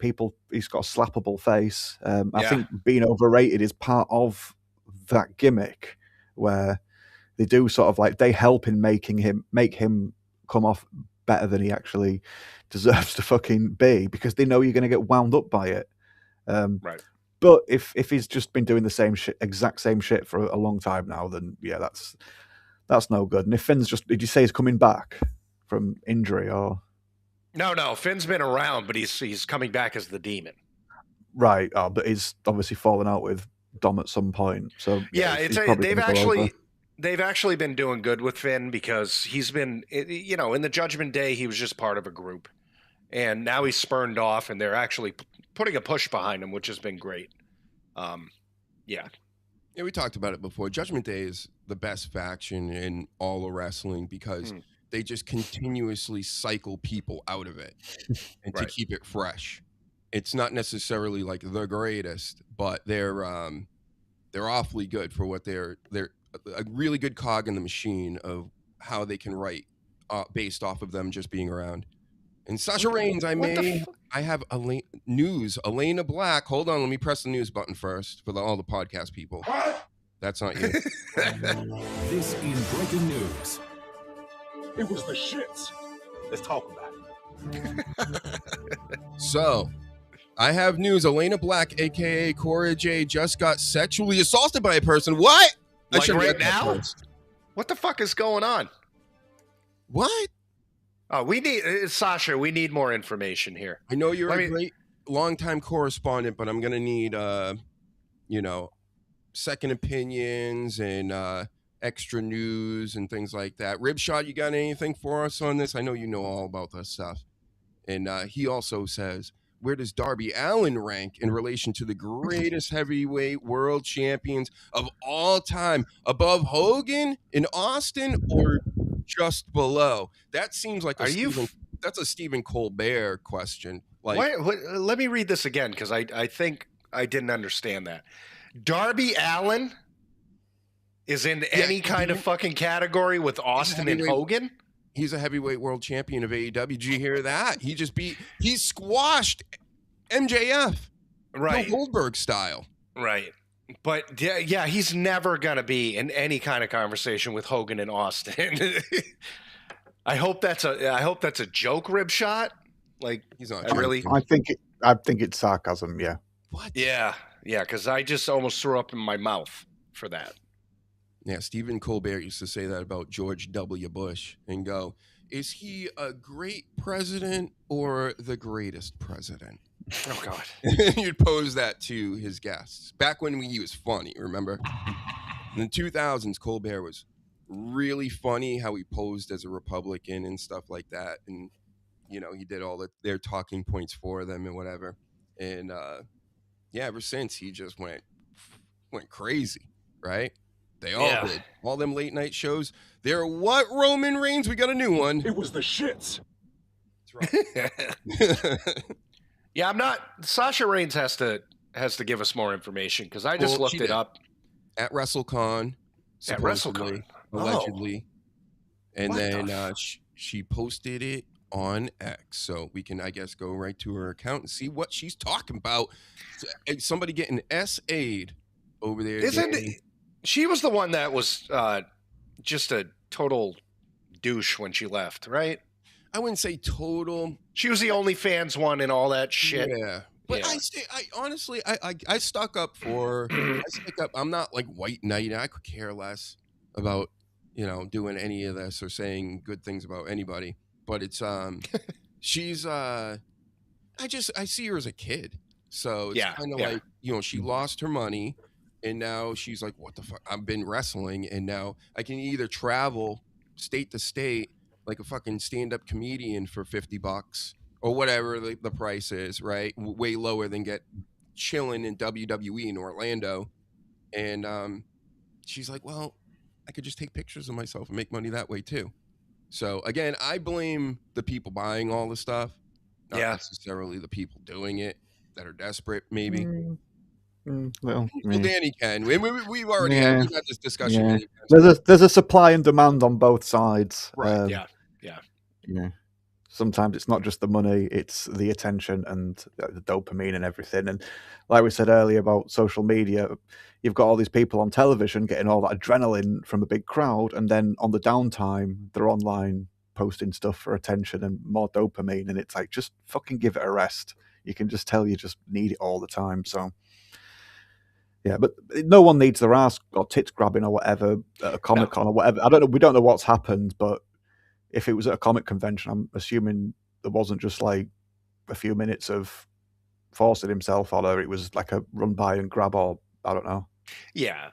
He's got a slappable face. I think being overrated is part of that gimmick where they do sort of like they help in make him come off better than he actually deserves to fucking be because they know you're going to get wound up by it. Right. But if he's just been doing the same shit, exact same shit for a long time now, then yeah, that's no good. And if Finn's did you say he's coming back from injury or? No. Finn's been around, but he's coming back as the Demon. Right. Oh, but he's obviously fallen out with Dom at some point. So they've actually been doing good with Finn because he's been, in the Judgment Day, he was just part of a group, and now he's spurned off, and they're actually putting a push behind him, which has been great. Yeah, we talked about it before. Judgment Day is the best faction in all of wrestling because they just continuously cycle people out of it and to keep it fresh. It's not necessarily like the greatest, but they're awfully good for what they're a really good cog in the machine of how they can write based off of them just being around. And Sasha Reigns, I have news. Elena Black. Hold on, let me press the news button first for all the podcast people. That's not you. This is breaking news. It was the shits. Let's talk about it. So, I have news. Elena Black, a.k.a. Cora J, just got sexually assaulted by a person. What? Like right now? What the fuck is going on? What? Oh, we need Sasha. We need more information here. I know you're a great longtime correspondent, but I'm gonna need, second opinions and extra news and things like that. Ribshot, you got anything for us on this? I know you know all about this stuff. And he also says, where does Darby Allin rank in relation to the greatest heavyweight world champions of all time? Above Hogan in Austin or just below? That seems like that's a Stephen Colbert question. Like, let me read this again because I think I didn't understand that. Darby Allin is in any kind of fucking category with Austin and Hogan? He's a heavyweight world champion of AEW. Did you hear that? He squashed MJF. Right. Goldberg style. Right. But yeah, he's never going to be in any kind of conversation with Hogan and Austin. I hope that's a joke, rib shot. Like he's not really. I think it's sarcasm, yeah. What? Yeah, because I just almost threw up in my mouth for that. Yeah, Stephen Colbert used to say that about George W. Bush and go, is he a great president or the greatest president? Oh, God. You'd pose that to his guests. Back when he was funny, remember? In the 2000s, Colbert was really funny how he posed as a Republican and stuff like that. And, he did all their talking points for them and whatever. And, ever since, he just went crazy, right? They all did. All them late night shows. They're what, Roman Reigns? We got a new one. It was the shits. That's right. Yeah, I'm not. Sasha Reigns has to give us more information because I just looked it up at WrestleCon. At WrestleCon, allegedly, and What then the she posted it on X, so we can, I guess, go right to her account and see what she's talking about. Somebody getting SA'd over there. She was the one that was just a total douche when she left, right? I wouldn't say total. She was the OnlyFans one and all that shit. Yeah. But Yeah. I honestly, I stuck up for, I'm not like white knight. I could care less about, doing any of this or saying good things about anybody. But it's, she's, I see her as a kid. So it's kind of like, she lost her money and now she's like, what the fuck? I've been wrestling and now I can either travel state to state like a fucking stand-up comedian for $50 or whatever the price is, right? Way lower than get chilling in WWE in Orlando. And she's like, well, I could just take pictures of myself and make money that way too. So again, I blame the people buying all the stuff, not necessarily the people doing it that are desperate, maybe. Well, Danny can. We've already had this discussion. Yeah. There's a supply and demand on both sides. Right. Yeah. Sometimes it's not just the money; it's the attention and the dopamine and everything. And like we said earlier about social media, you've got all these people on television getting all that adrenaline from a big crowd, and then on the downtime, they're online posting stuff for attention and more dopamine. And it's like, just fucking give it a rest. You can just tell you just need it all the time. So. Yeah, but no one needs their ass or tits grabbing or whatever at a Comic-Con or whatever. I don't know. We don't know what's happened, but if it was at a comic convention, I'm assuming there wasn't just like a few minutes of forcing himself, or it was like a run by and grab, or I don't know. Yeah,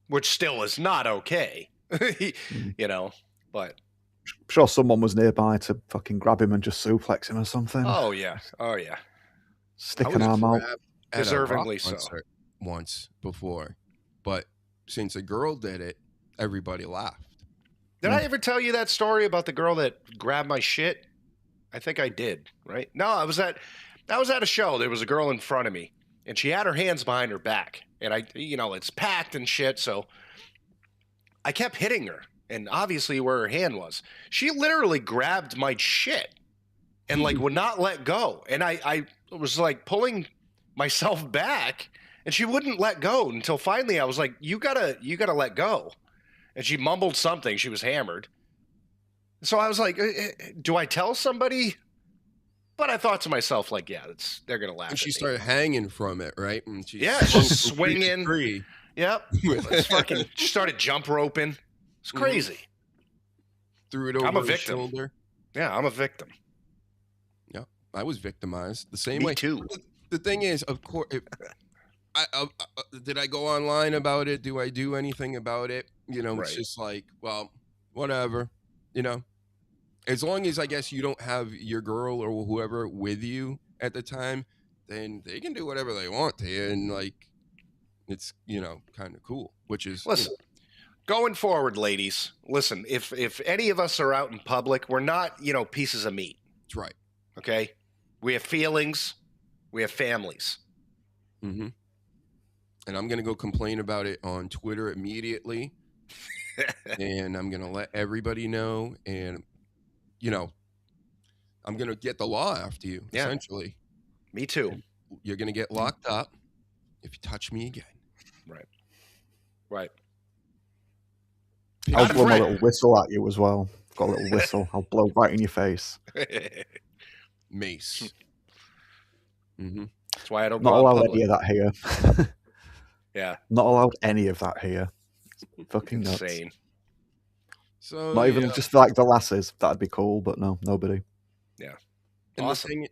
which still is not okay, but. I'm sure someone was nearby to fucking grab him and just suplex him or something. Oh, yeah. Stick an arm out. Deservingly so. Once before, but since a girl did it, everybody laughed. Did I ever tell you that story about the girl that grabbed my shit? I think I did, right? No, I was at a show. There was a girl in front of me, and she had her hands behind her back, and it's packed and shit, so I kept hitting her, and obviously where her hand was. She literally grabbed my shit and like would not let go, and I was like pulling myself back. And she wouldn't let go until finally I was like, you gotta let go. And she mumbled something. She was hammered. So I was like, do I tell somebody? But I thought to myself, like, they're going to laugh. And she started hanging from it, right? And she's swinging. Free. Yep. She started jump roping. It's crazy. Threw it over her shoulder. Yeah, I'm a victim. Yeah, I was victimized the same way. Me too. The thing is, of course... did I go online about it? Do I do anything about it? It's just like, well, whatever, as long as I guess you don't have your girl or whoever with you at the time, then they can do whatever they want to you. And like, it's, kind of cool, which is, listen, going forward, ladies, listen, if any of us are out in public, we're not, pieces of meat. That's right. Okay. We have feelings. We have families. Mm-hmm. And I'm going to go complain about it on Twitter immediately. And I'm going to let everybody know. And, I'm going to get the law after you, essentially. Me too. And you're going to get locked up if you touch me again. Right. I'll blow my little whistle at you as well. Got a little whistle. I'll blow right in your face. Mace. Mm-hmm. That's why I don't. Not allowed any of that here. Yeah. Not allowed any of that here. It's fucking insane. Nuts. So not even just like the lasses. That'd be cool, but no, nobody. Yeah. And awesome.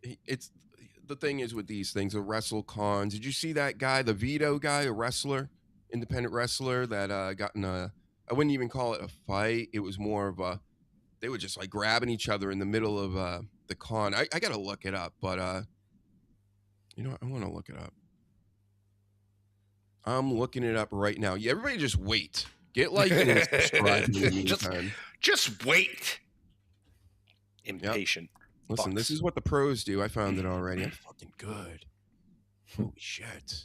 the thing is with these things, the WrestleCons. Did you see that guy, the Vito guy, a wrestler, independent wrestler that got in I wouldn't even call it a fight. It was more of they were just like grabbing each other in the middle of the con. I got to look it up, but I want to look it up. I'm looking it up right now. Yeah, everybody just wait. Get like and subscribe in the meantime. Just wait. Impatient. Listen, this is what the pros do. I found it already. I'm fucking good. Holy shit.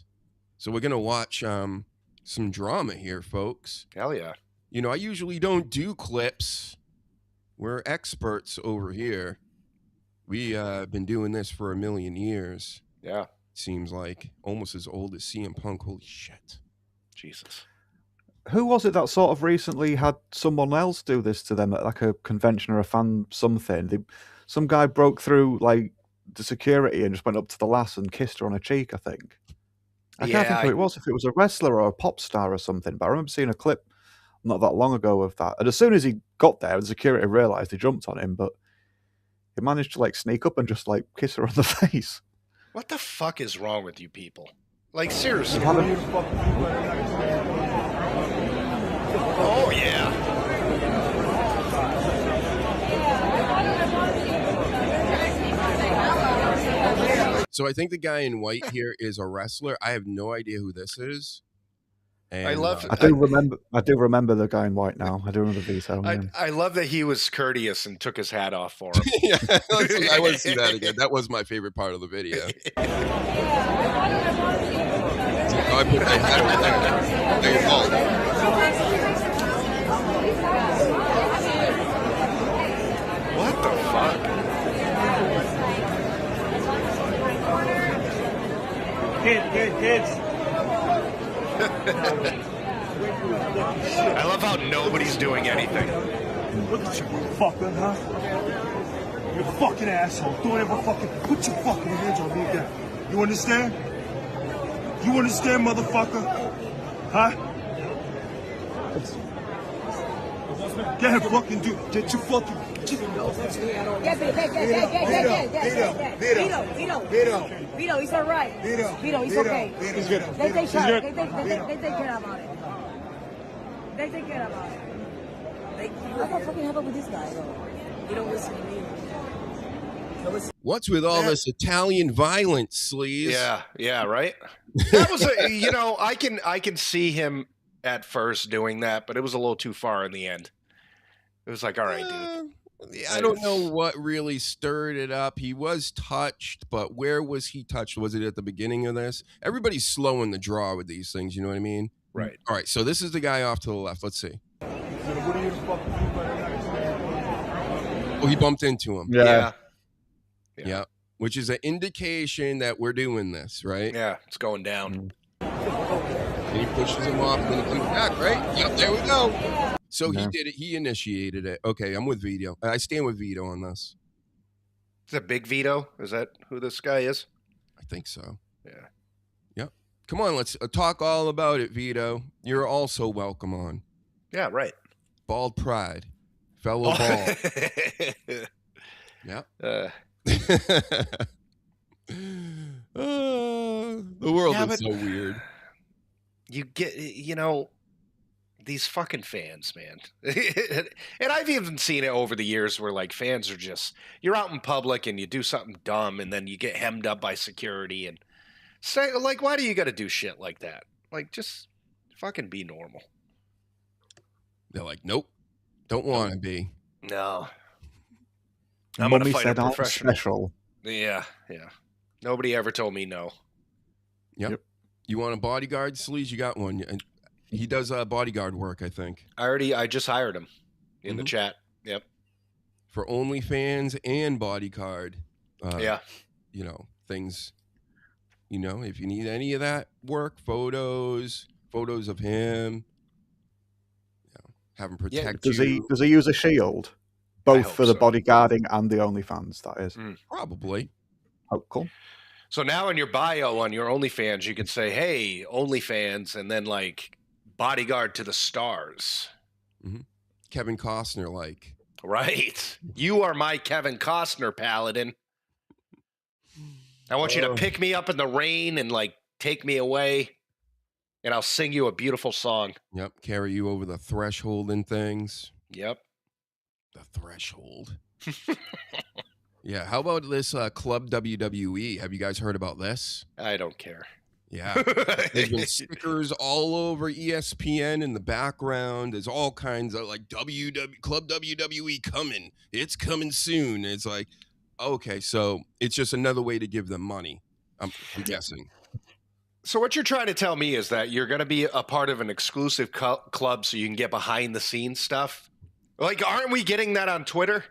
So we're going to watch some drama here, folks. Hell yeah. You know, I usually don't do clips. We're experts over here. We been doing this for a million years. Yeah. Seems like almost as old as CM Punk. Holy shit. Jesus. Who was it that sort of recently had someone else do this to them at like a convention or a fan something? Some guy broke through like the security and just went up to the lass and kissed her on her cheek, I think. I can't think who it was, if it was a wrestler or a pop star or something, but I remember seeing a clip not that long ago of that. And as soon as he got there, the security realised he jumped on him, but he managed to like sneak up and just like kiss her on the face. What the fuck is wrong with you people? Like, seriously. Oh, yeah. So I think the guy in white here is a wrestler. I have no idea who this is. And, I love. I do remember the guy in white now. I do remember Vito. I love that he was courteous and took his hat off for him. Yeah, I want to see that again. That was my favorite part of the video. I put my hat over there. What the fuck? Kids. I love how nobody's doing anything. Look at you, motherfucker, huh? You're a fucking asshole. Don't ever fucking put your fucking hands on me again. You understand? You understand, motherfucker? Huh? Get her fucking do. Get your fucking. Vito, he's all right. Vito, he's okay. He's good. They take care about it. They take care about it. I don't fucking have up with this guy, though. You don't listen to me. What's with all this Italian violence, sleaze? Yeah, right. That was I can see him at first doing that, but it was a little too far in the end. It was like, all right, dude. I don't know what really stirred it up. He was touched, but where was he touched? Was it at the beginning of this? Everybody's slow in the draw with these things, you know what I mean? Right. All right, so this is the guy off to the left. Let's see. Oh, he bumped into him. Yeah. Which is an indication that we're doing this, right? Yeah, it's going down. And he pushes him off, and then he comes back, right? Yep, there we go. So he did it. He initiated it. Okay, I'm with Vito. I stand with Vito on this. Is it Big Vito? Is that who this guy is? I think so. Yeah. Yep. Come on, let's talk all about it, Vito. You're also welcome on. Yeah, right. Bald Pride. Fellow bald. Yep. The world is so weird. You get, these fucking fans, man. And I've even seen it over the years where like fans are just, you're out in public and you do something dumb and then you get hemmed up by security and say, like, why do you got to do shit like that? Like, just fucking be normal. They're like, nope, don't want to be. No. I'm going to fight a professional. Special. Yeah. Nobody ever told me no. Yep. You want a bodyguard, Sleaze? You got one. And he does bodyguard work, I think. I just hired him in the chat. Yep. For OnlyFans and bodyguard. Yeah. Things. If you need any of that work, photos of him. Have him protect you. Does he use a shield? Both for the bodyguarding and the OnlyFans, that is. Probably. Oh, cool. So now in your bio on your OnlyFans, you could say, hey, OnlyFans, and then like bodyguard to the stars. Mm-hmm. Kevin Costner, like. Right. You are my Kevin Costner, Paladin. I want you to pick me up in the rain and like take me away, and I'll sing you a beautiful song. Yep. Carry you over the threshold and things. Yep. The threshold. Yeah. How about this Club WWE? Have you guys heard about this? I don't care. Yeah. There's been stickers all over ESPN in the background. There's all kinds of like Club WWE coming. It's coming soon. It's like, Okay, so it's just another way to give them money. I'm guessing. So what you're trying to tell me is that you're going to be a part of an exclusive club so you can get behind the scenes stuff? Like, aren't we getting that on Twitter?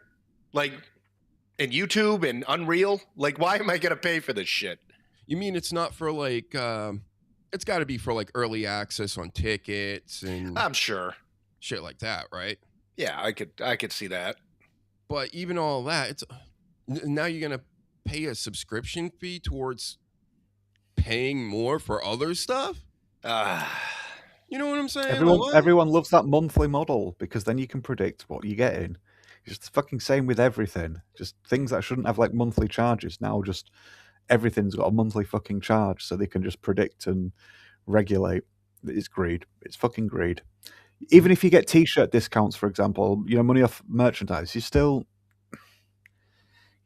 Like, and YouTube and Unreal? Like, why am I going to pay for this shit? You mean it's not for like, it's got to be for like early access on tickets and I'm sure shit like that, right? Yeah, I could see that. But even all that, it's now you're going to pay a subscription fee towards paying more for other stuff. You know what I'm saying? Everyone loves that monthly model because then you can predict what you're getting. It's just the fucking same with everything. Just things that shouldn't have like monthly charges now. Just everything's got a monthly fucking charge, so they can just predict and regulate. It's greed. It's fucking greed. Even if you get T-shirt discounts, for example, money off merchandise, you're still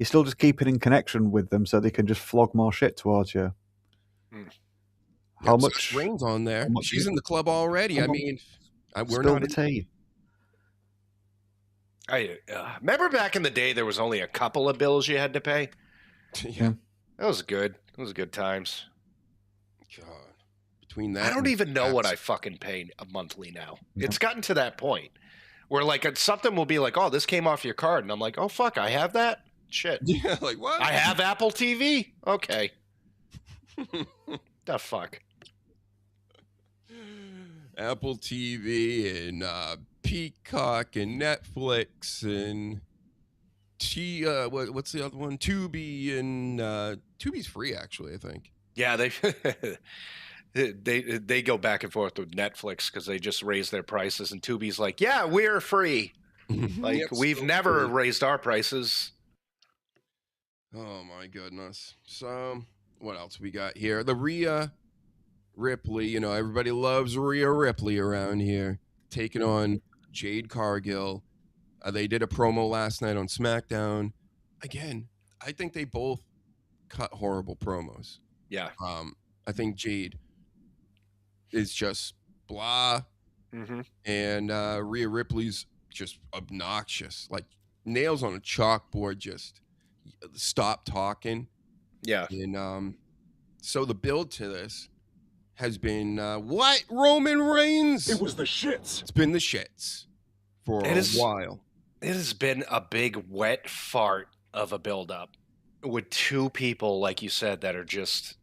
just keeping in connection with them, so they can just flog more shit towards you. How much rain's on there? She's in the club already. I mean, we're not the tea. I remember back in the day, there was only a couple of bills you had to pay. Yeah, that was good. It was good times. God, between that, I don't even know what I fucking pay a monthly now. It's gotten to that point where like something will be like, "Oh, this came off your card," and I'm like, "Oh fuck, I have that." Shit. Yeah, like what? I have Apple TV. Okay. The fuck. Apple TV and Peacock and Netflix and what's the other one? Tubi and Tubi's free actually, I think. Yeah, they go back and forth with Netflix because they just raise their prices, and Tubi's like, yeah, we're free. Like we've never raised our prices. Oh my goodness. So what else we got here? The Rhea Ripley, everybody loves Rhea Ripley around here, taking on Jade Cargill. They did a promo last night on SmackDown. Again, I think they both cut horrible promos. Yeah. I think Jade is just blah, and Rhea Ripley's just obnoxious, like nails on a chalkboard. Just stop talking. Yeah. And so the build to this has been what? Roman Reigns? It was the shits. It's been the shits for a while. It has been a big wet fart of a build-up with two people, like you said, that are just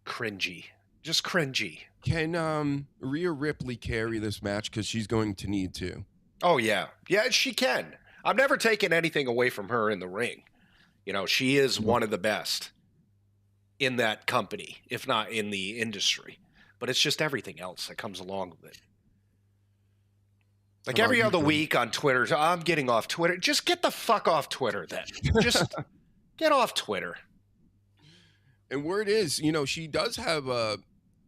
cringy. Just cringy. Can Rhea Ripley carry this match? Because she's going to need to. Oh, yeah. Yeah, she can. I've never taken anything away from her in the ring. She is one of the best in that company, if not in the industry. But it's just everything else that comes along with it. Like every other week on Twitter, I'm getting off Twitter. Just get the fuck off Twitter then. Just get off Twitter. And word is, she does have the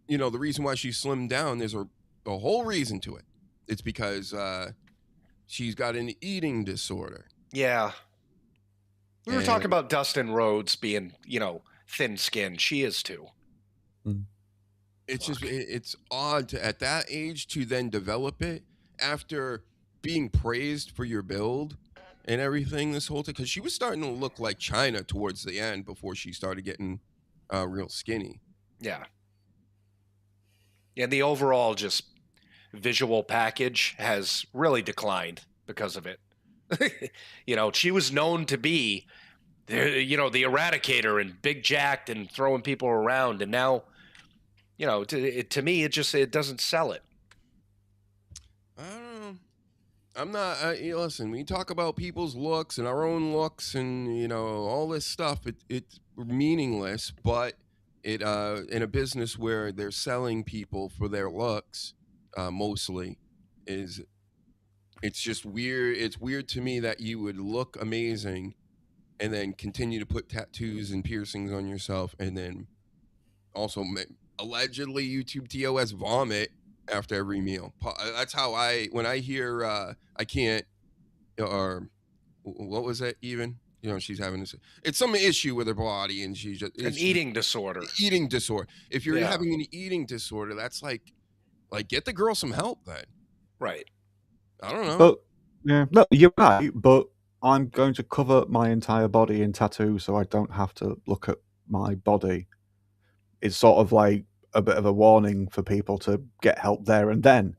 reason why she slimmed down, there's a whole reason to it. It's because she's got an eating disorder. Yeah. We were talking about Dustin Rhodes being, thin-skinned. She is too. It's just, it's odd at that age to then develop it after being praised for your build and everything this whole time. Because she was starting to look like China towards the end before she started getting real skinny. Yeah. And the overall just visual package has really declined because of it. She was known to be, the eradicator and big jacked and throwing people around. And now, to me, it doesn't sell it. I don't know. I'm not, listen, when you talk about people's looks and our own looks and, all this stuff, it's meaningless, but it in a business where they're selling people for their looks, mostly, it's just weird. It's weird to me that you would look amazing and then continue to put tattoos and piercings on yourself and then also allegedly YouTube TOS vomit after every meal. That's how when I hear I can't, or what was that even? She's having this, it's some issue with her body and she's just an eating disorder. Eating disorder. If you're having an eating disorder, that's like get the girl some help then. Right. I don't know. But yeah, no, you're right. But I'm going to cover my entire body in tattoos so I don't have to look at my body. It's sort of like a bit of a warning for people to get help there and then.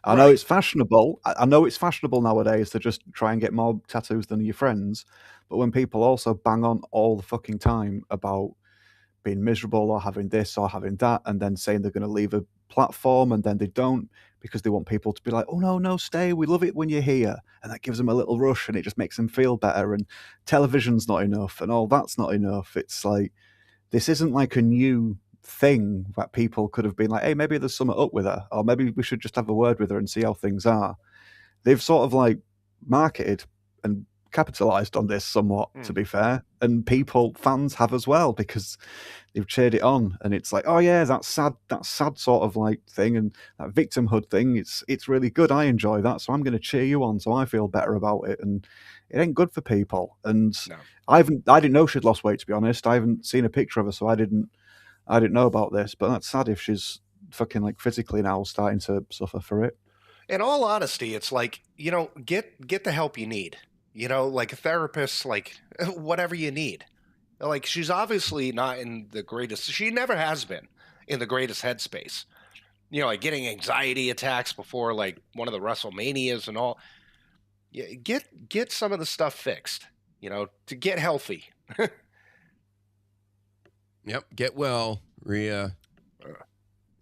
I know it's fashionable. I know it's fashionable nowadays to just try and get more tattoos than your friends. But when people also bang on all the fucking time about being miserable or having this or having that, and then saying they're going to leave a platform and then they don't because they want people to be like, oh, no, stay. We love it when you're here. And that gives them a little rush and it just makes them feel better. And television's not enough and all that's not enough. It's like, this isn't like a new thing that people could have been like, hey, maybe there's something up with her, or maybe we should just have a word with her and see how things are. They've sort of like marketed and capitalized on this somewhat, to be fair, and fans have as well, because they've cheered it on, and it's like, oh yeah, that sad sort of like thing, and that victimhood thing, it's really good. I enjoy that, so I'm going to cheer you on, so I feel better about it. And it ain't good for people. And No. I didn't know she'd lost weight, to be honest. I haven't seen a picture of her, so I didn't know about this. But that's sad if she's fucking like physically now starting to suffer for it. In all honesty, it's like, get the help you need. Like a therapist, like whatever you need. Like, she's obviously not in the greatest, she never has been in the greatest headspace. Like getting anxiety attacks before like one of the WrestleManias and all. Yeah, get some of the stuff fixed, to get healthy. Yep, get well, Rhea.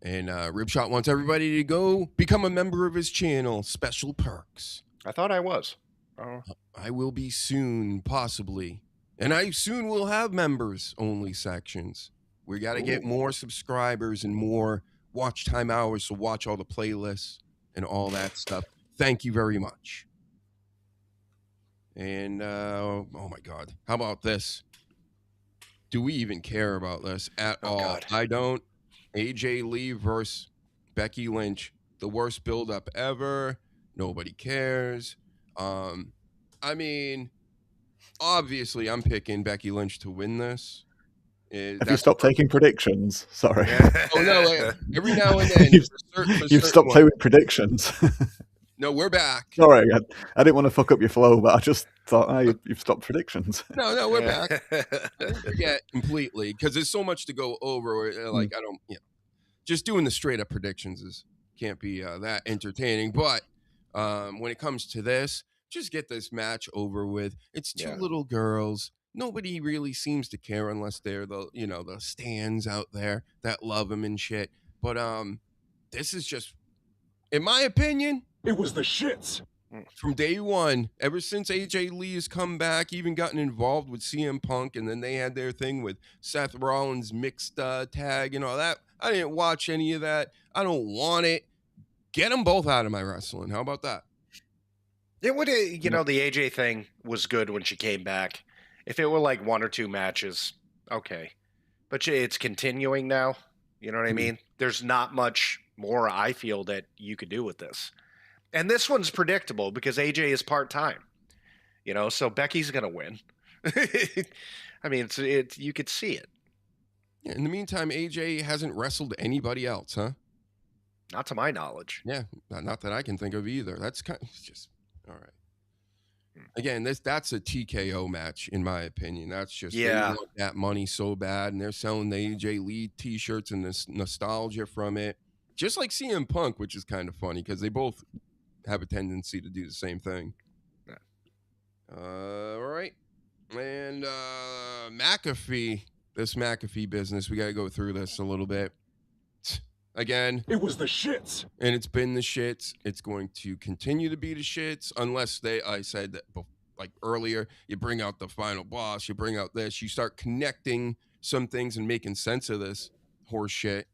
And Ripshot wants everybody to go become a member of his channel. Special perks. I thought I was. I will be soon, possibly. And I soon will have members-only sections. We got to get more subscribers and more watch time hours to watch all the playlists and all that stuff. Thank you very much. And, oh my God. How about this? Do we even care about this at all? God. I don't. AJ Lee versus Becky Lynch. The worst build-up ever. Nobody cares. I mean, obviously, I'm picking Becky Lynch to win this. Have you stopped taking predictions? Sorry. Oh, no. Every now and then. You've stopped playing with predictions. No, we're back. Sorry, I didn't want to fuck up your flow, but I just thought, you've stopped predictions. No, we're back. Don't forget completely, because there's so much to go over. Like, I don't, just doing the straight up predictions can't be that entertaining. But when it comes to this, just get this match over with. It's two little girls. Nobody really seems to care unless they're the stands out there that love them and shit. But this is just, in my opinion, It was the shits. from day one, ever since AJ Lee has come back, even gotten involved with CM Punk, and then they had their thing with Seth Rollins mixed tag and all that. I didn't watch any of that. I don't want it. Get them both out of my wrestling. How about that? It would, the AJ thing was good when she came back. If it were like one or two matches, okay. But it's continuing now. You know what I mean? There's not much more I feel that you could do with this. And this one's predictable because AJ is part-time. So Becky's going to win. I mean, you could see it. Yeah, in the meantime, AJ hasn't wrestled anybody else, huh? Not to my knowledge. Yeah, not that I can think of either. That's kind of just all right. Again, that's a TKO match, in my opinion. That's just they want that money so bad, and they're selling the AJ Lee T-shirts and this nostalgia from it, just like CM Punk, which is kind of funny because they both have a tendency to do the same thing. Yeah. All right, and McAfee, this McAfee business, we got to go through this a little bit. Again, It was the shits. and it's been the shits. It's going to continue to be the shits unless I said that like earlier, you bring out the final boss, you bring out this, you start connecting some things and making sense of this horse shit.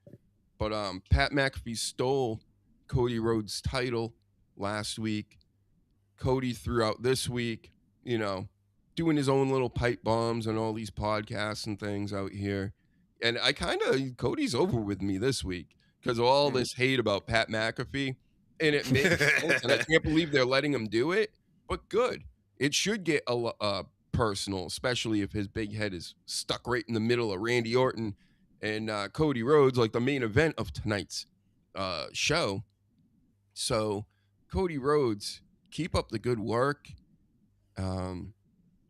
But Pat McAfee stole Cody Rhodes' title last week. Cody threw out this week, doing his own little pipe bombs on all these podcasts and things out here. And Cody's over with me this week because of all this hate about Pat McAfee. And it makes sense. And I can't believe they're letting him do it. But good. It should get personal, especially if his big head is stuck right in the middle of Randy Orton and Cody Rhodes, like the main event of tonight's show. So, Cody Rhodes, keep up the good work.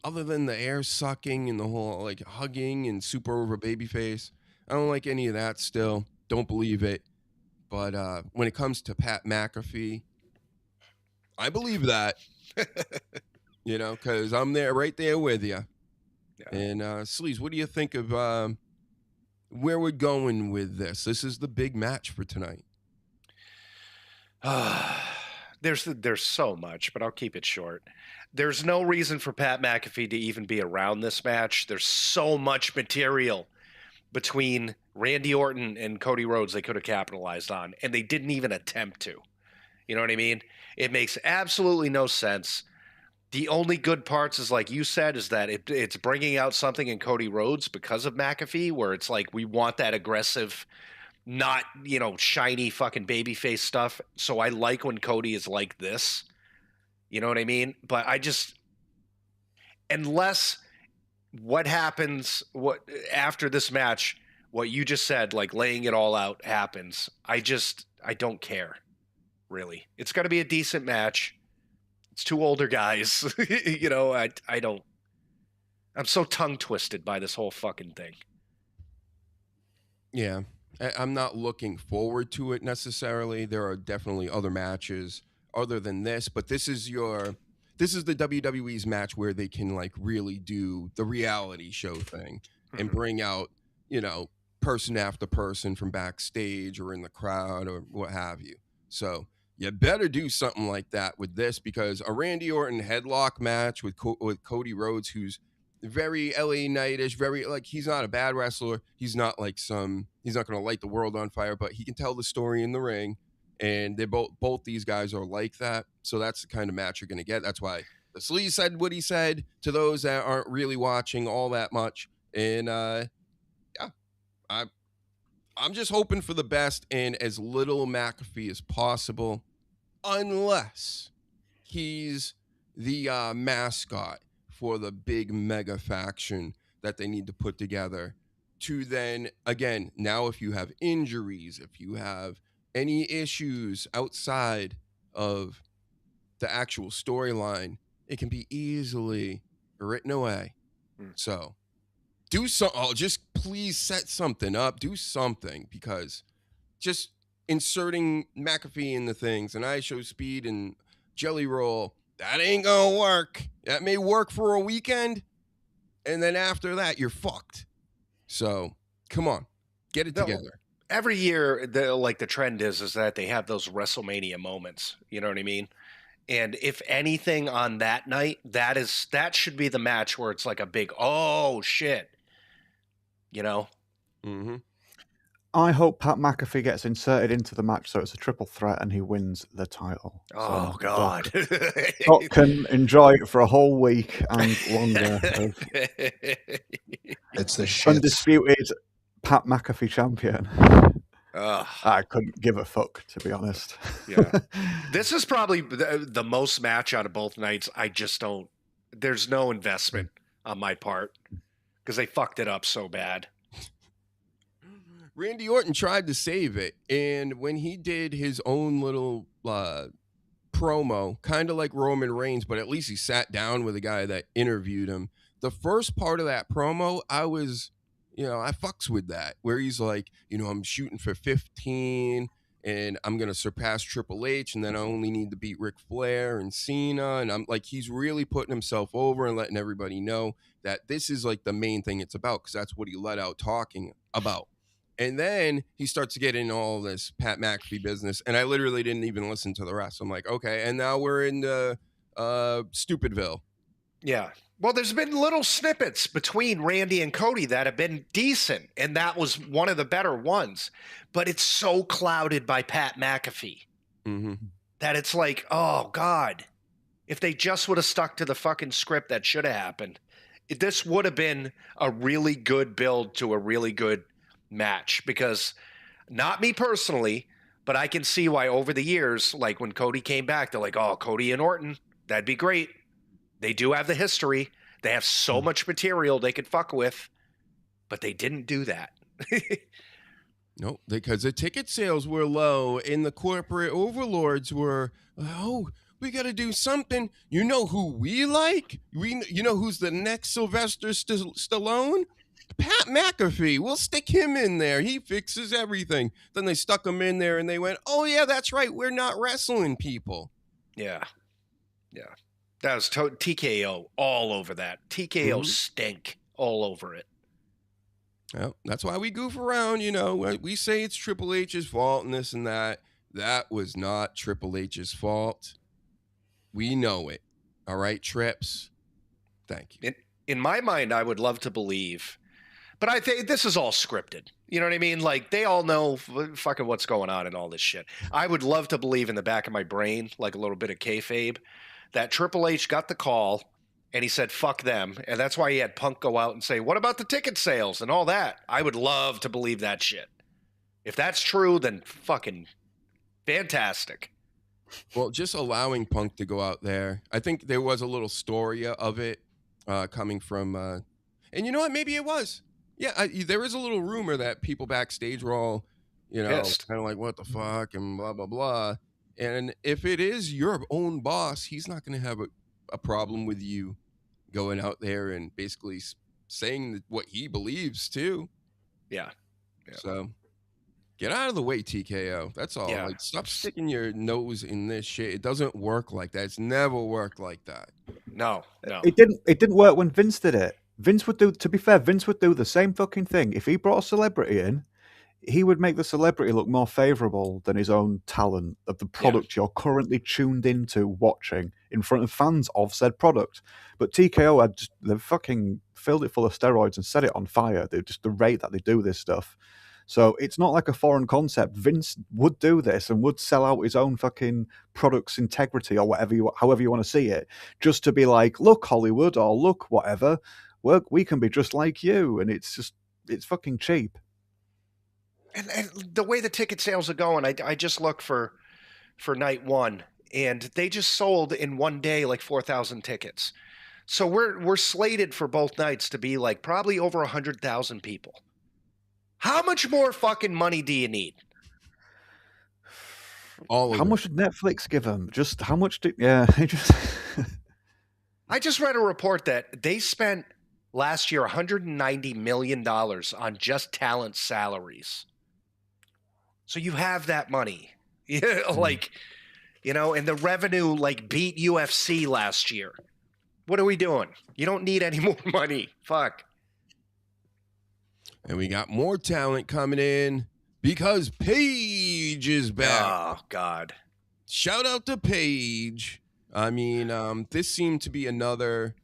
Other than the air sucking and the whole like hugging and super over babyface, I don't like any of that still. Don't believe it. But when it comes to Pat McAfee, I believe that. You know, because I'm there, right there with you. Yeah. And Sleaze, what do you think of where we're going with this? This is the big match for tonight. There's so much, but I'll keep it short. There's no reason for Pat McAfee to even be around this match. There's so much material between Randy Orton and Cody Rhodes they could have capitalized on, and they didn't even attempt to. You know what I mean? It makes absolutely no sense. The only good parts is, like you said, is that it's bringing out something in Cody Rhodes because of McAfee, where it's like we want that aggressive, not, shiny fucking babyface stuff. So I like when Cody is like this. You know what I mean? But unless what happens after this match, what you just said, like laying it all out happens, I don't care, really. It's got to be a decent match. It's two older guys. I don't. I'm so tongue twisted by this whole fucking thing. Yeah, I'm not looking forward to it necessarily. There are definitely other matches other than this, but this is the WWE's match where they can like really do the reality show thing and bring out, person after person from backstage or in the crowd or what have you. So you better do something like that with this, because a Randy Orton headlock match with Cody Rhodes, who's very LA Knight-ish, very like, he's not a bad wrestler. He's not like he's not going to light the world on fire, but he can tell the story in the ring. And they both these guys are like that. So that's the kind of match you're going to get. That's why the Sleaze said what he said to those that aren't really watching all that much. And yeah, I'm just hoping for the best and as little McAfee as possible, unless he's the mascot for the big mega faction that they need to put together to then, again, now if you have injuries, if you have any issues outside of the actual storyline, it can be easily written away. So do something. Oh, just please set something up. Do something, because just inserting McAfee in the things and IShow Speed and Jelly Roll, that ain't gonna work. That may work for a weekend, and then after that, you're fucked. So come on, get it together. Every year, the trend is that they have those WrestleMania moments. You know what I mean? And if anything on that night, that should be the match where it's like a big, oh shit, Mm-hmm. I hope Pat McAfee gets inserted into the match so it's a triple threat and he wins the title. Oh, God. Doc can enjoy it for a whole week and longer. It's the shit. Undisputed Pat McAfee champion. I couldn't give a fuck, to be honest. Yeah. This is probably the most match out of both nights. I just don't. There's no investment on my part because they fucked it up so bad. Randy Orton tried to save it, and when he did his own little promo, kind of like Roman Reigns, but at least he sat down with a guy that interviewed him. The first part of that promo, I fucks with that, where he's like, I'm shooting for 15, and I'm going to surpass Triple H, and then I only need to beat Ric Flair and Cena, and I'm like, he's really putting himself over and letting everybody know that this is like the main thing it's about, because that's what he let out talking about. And then he starts to get into all this Pat McAfee business, and I literally didn't even listen to the rest. I'm like, okay, and now we're in Stupidville. Yeah. Well, there's been little snippets between Randy and Cody that have been decent, and that was one of the better ones. But it's so clouded by Pat McAfee that it's like, oh, God, if they just would have stuck to the fucking script that should have happened, this would have been a really good build to a really good match. Because not me personally, but I can see why over the years, like when Cody came back, they're like, oh, Cody and Orton, that'd be great. They do have the history. They have so much material they could fuck with, but they didn't do that. No, because the ticket sales were low and the corporate overlords were, We got to do something. You know who we like? You know who's the next Sylvester Stallone? Pat McAfee. We'll stick him in there. He fixes everything. Then they stuck him in there and they went, oh, yeah, that's right. We're not wrestling people. Yeah. Yeah. That was TKO all over that. TKO stink all over it. Well, that's why we goof around, you know. We say it's Triple H's fault and this and that. That was not Triple H's fault. We know it. All right, Trips. Thank you. In my mind, I would love to believe, but I think this is all scripted. You know what I mean? Like, they all know fucking what's going on and all this shit. I would love to believe in the back of my brain, like a little bit of kayfabe, that Triple H got the call and he said, fuck them. And that's why he had Punk go out and say, what about the ticket sales and all that? I would love to believe that shit. If that's true, then fucking fantastic. Well, just allowing Punk to go out there, I think there was a little story of it coming from, and you know what? Maybe it was. Yeah, there is a little rumor that people backstage were all, you know, kind of like, what the fuck, and blah, blah, blah. And if it is your own boss, he's not going to have a problem with you going out there and basically saying what he believes, too. Yeah. So get out of the way, TKO. That's all. Yeah. Like, stop sticking your nose in this shit. It doesn't work like that. It's never worked like that. No. It didn't work when Vince did it. Vince would do, to be fair, Vince would do the same fucking thing. If he brought a celebrity in, he would make the celebrity look more favorable than his own talent of the product you're currently tuned into watching in front of fans of said product. But TKO they fucking filled it full of steroids and set it on fire. They're just the rate that they do this stuff. So it's not like a foreign concept. Vince would do this and would sell out his own fucking product's integrity or however you want to see it, just to be like, look, Hollywood, or look, whatever, we can be just like you. And it's fucking cheap. And the way the ticket sales are going, I just look for night one, and they just sold in one day like 4,000 tickets. So we're slated for both nights to be like probably over 100,000 people. How much more fucking money do you need? How much did Netflix give them? Just how much did? Yeah, I just read a report that they spent last year $190 million on just talent salaries. So you have that money, like, you know, and the revenue like beat UFC last year. What are we doing? You don't need any more money. Fuck. And we got more talent coming in because Paige is back. Oh, God. Shout out to Paige. I mean, this seemed to be another,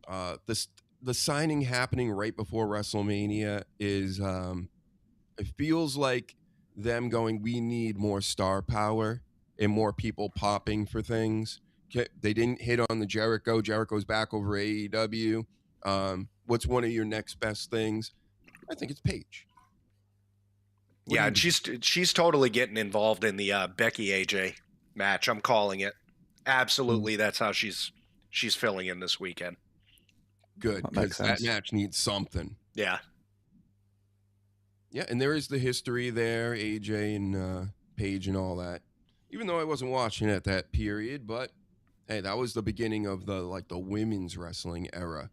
the signing happening right before WrestleMania is, it feels like them going, we need more star power and more people popping for things. They didn't hit on the Jericho. Jericho's back over AEW. What's one of your next best things? I think it's Paige. Yeah, and she's totally getting involved in the Becky AJ match. I'm calling it. Absolutely, that's how she's filling in this weekend. Good, because that match needs something. Yeah. Yeah, and there is the history there, AJ and Paige and all that. Even though I wasn't watching at that period, but hey, that was the beginning of the women's wrestling era.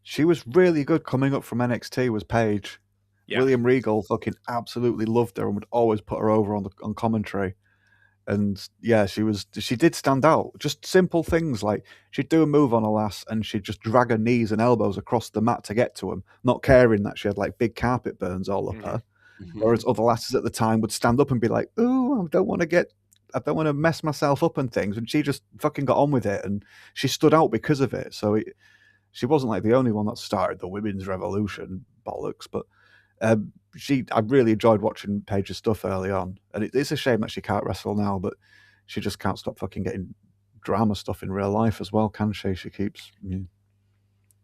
She was really good coming up from NXT, was Paige. Yeah. William Regal fucking absolutely loved her and would always put her over on commentary. And yeah, she did stand out. Just simple things like she'd do a move on a lass and she'd just drag her knees and elbows across the mat to get to him, not caring that she had like big carpet burns all up her. Mm-hmm. Whereas other lasses at the time would stand up and be like, "Ooh, I don't want to mess myself up and things." And she just fucking got on with it, and she stood out because of it. So she wasn't like the only one that started the women's revolution bollocks, but I really enjoyed watching Paige's stuff early on, and it's a shame that she can't wrestle now, but she just can't stop fucking getting drama stuff in real life as well, can she? She keeps. Yeah.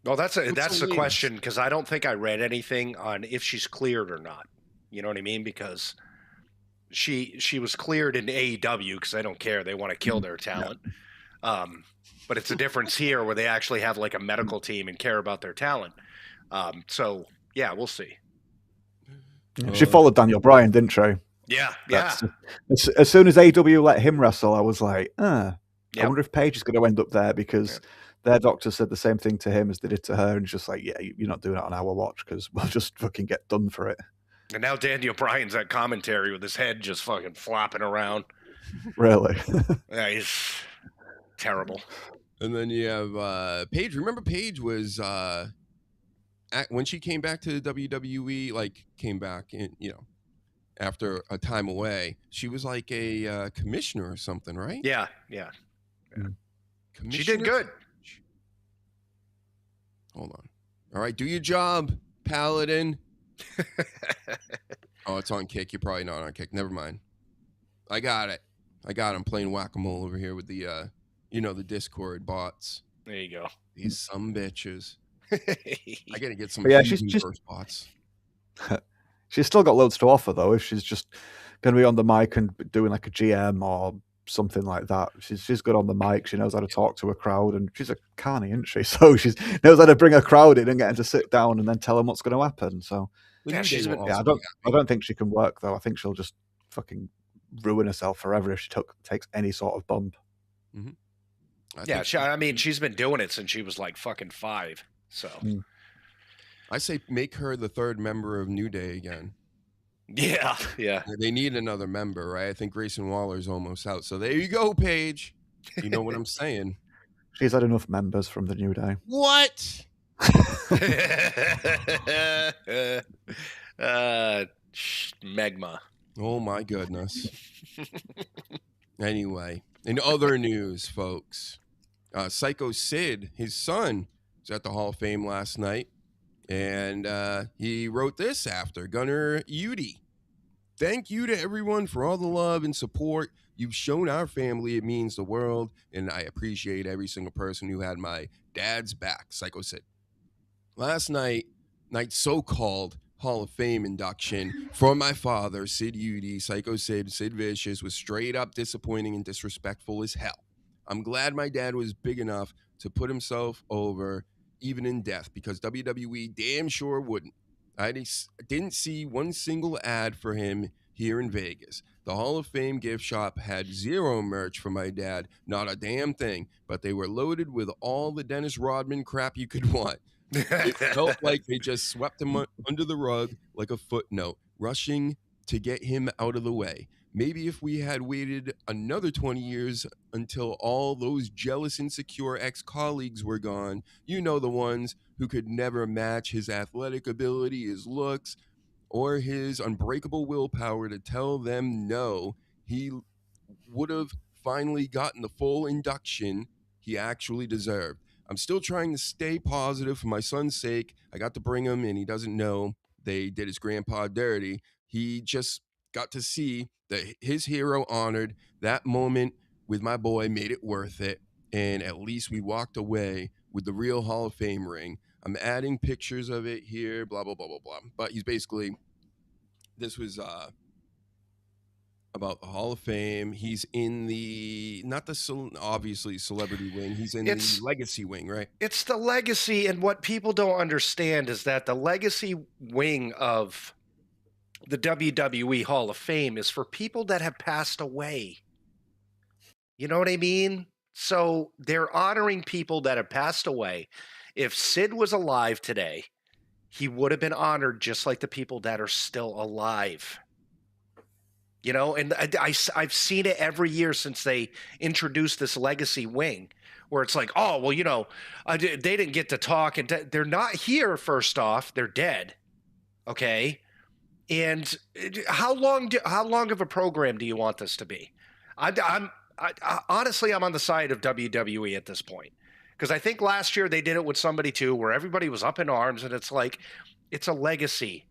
Well, that's the question, because I don't think I read anything on if she's cleared or not. You know what I mean? Because she was cleared in AEW because they don't care; they want to kill their talent. Yeah. But it's a difference here where they actually have like a medical team and care about their talent. So yeah, we'll see. She followed Daniel Bryan, didn't she? Yeah. As soon as AEW let him wrestle, I was like, I wonder if Paige is going to end up there because their doctor said the same thing to him as they did to her, and it's just like, yeah, you're not doing it on our watch because we'll just fucking get done for it. And now Daniel Bryan's at commentary with his head just fucking flopping around. Really? Yeah, he's terrible. And then you have Paige. Remember, Paige was when she came back to the WWE, like came back in, after a time away. She was like a commissioner or something, right? Yeah. She did good. Hold on. All right, do your job, Paladin. Oh, it's on Kick. You're probably not on Kick. Never mind. I got it. I'm playing whack-a-mole over here with the, the Discord bots. There you go. These some bitches. I gotta get some she's first bots. She's still got loads to offer, though. If she's just going to be on the mic and doing like a GM or something like that, she's good on the mic. She knows how to talk to a crowd, and she's a carny, isn't she? So she knows how to bring a crowd in and get them to sit down and then tell them what's going to happen. So I don't think she can work though. I think she'll just fucking ruin herself forever if she takes any sort of bump. Mm-hmm. She's been doing it since she was like fucking 5. So I say make her the third member of New Day again. Yeah. They need another member, right? I think Grayson Waller's almost out. So there you go, Paige. You know what I'm saying? She's had enough members from the New Day. What? Megma. Oh my goodness. Anyway, in other news, folks, Psycho Sid, his son, was at the Hall of Fame last night, and he wrote this after. Gunnar Udy. Thank you to everyone for all the love and support you've shown our family. It means the world, and I appreciate every single person who had my dad's back. Psycho Sid. Last night's so-called Hall of Fame induction for my father, Sid Udy, Psycho Sid, Sid Vicious, was straight up disappointing and disrespectful as hell. I'm glad my dad was big enough to put himself over even in death, because WWE damn sure wouldn't. I didn't see one single ad for him here in Vegas. The Hall of Fame gift shop had zero merch for my dad, not a damn thing, but they were loaded with all the Dennis Rodman crap you could want. It felt like they just swept him under the rug like a footnote, rushing to get him out of the way. Maybe if we had waited another 20 years until all those jealous, insecure ex-colleagues were gone, the ones who could never match his athletic ability, his looks, or his unbreakable willpower to tell them no, he would have finally gotten the full induction he actually deserved. I'm still trying to stay positive for my son's sake. I got to bring him, and he doesn't know they did his grandpa dirty. He just got to see that his hero honored. That moment with my boy made it worth it, and at least we walked away with the real Hall of Fame ring. I'm adding pictures of it here, blah, blah, blah, blah, blah. But he's basically, this was about the Hall of Fame. He's in the, not the obviously celebrity wing. He's in the legacy wing, right? It's the legacy, and what people don't understand is that the legacy wing of the WWE Hall of Fame is for people that have passed away. You know what I mean? So they're honoring people that have passed away. If Sid was alive today, he would have been honored just like the people that are still alive. And I've seen it every year since they introduced this legacy wing, where it's like, oh, well, they didn't get to talk, and they're not here. First off, they're dead. Okay. And how long of a program do you want this to be? Honestly, I'm on the side of WWE at this point, because I think last year they did it with somebody too, where everybody was up in arms, and it's like, it's a legacy,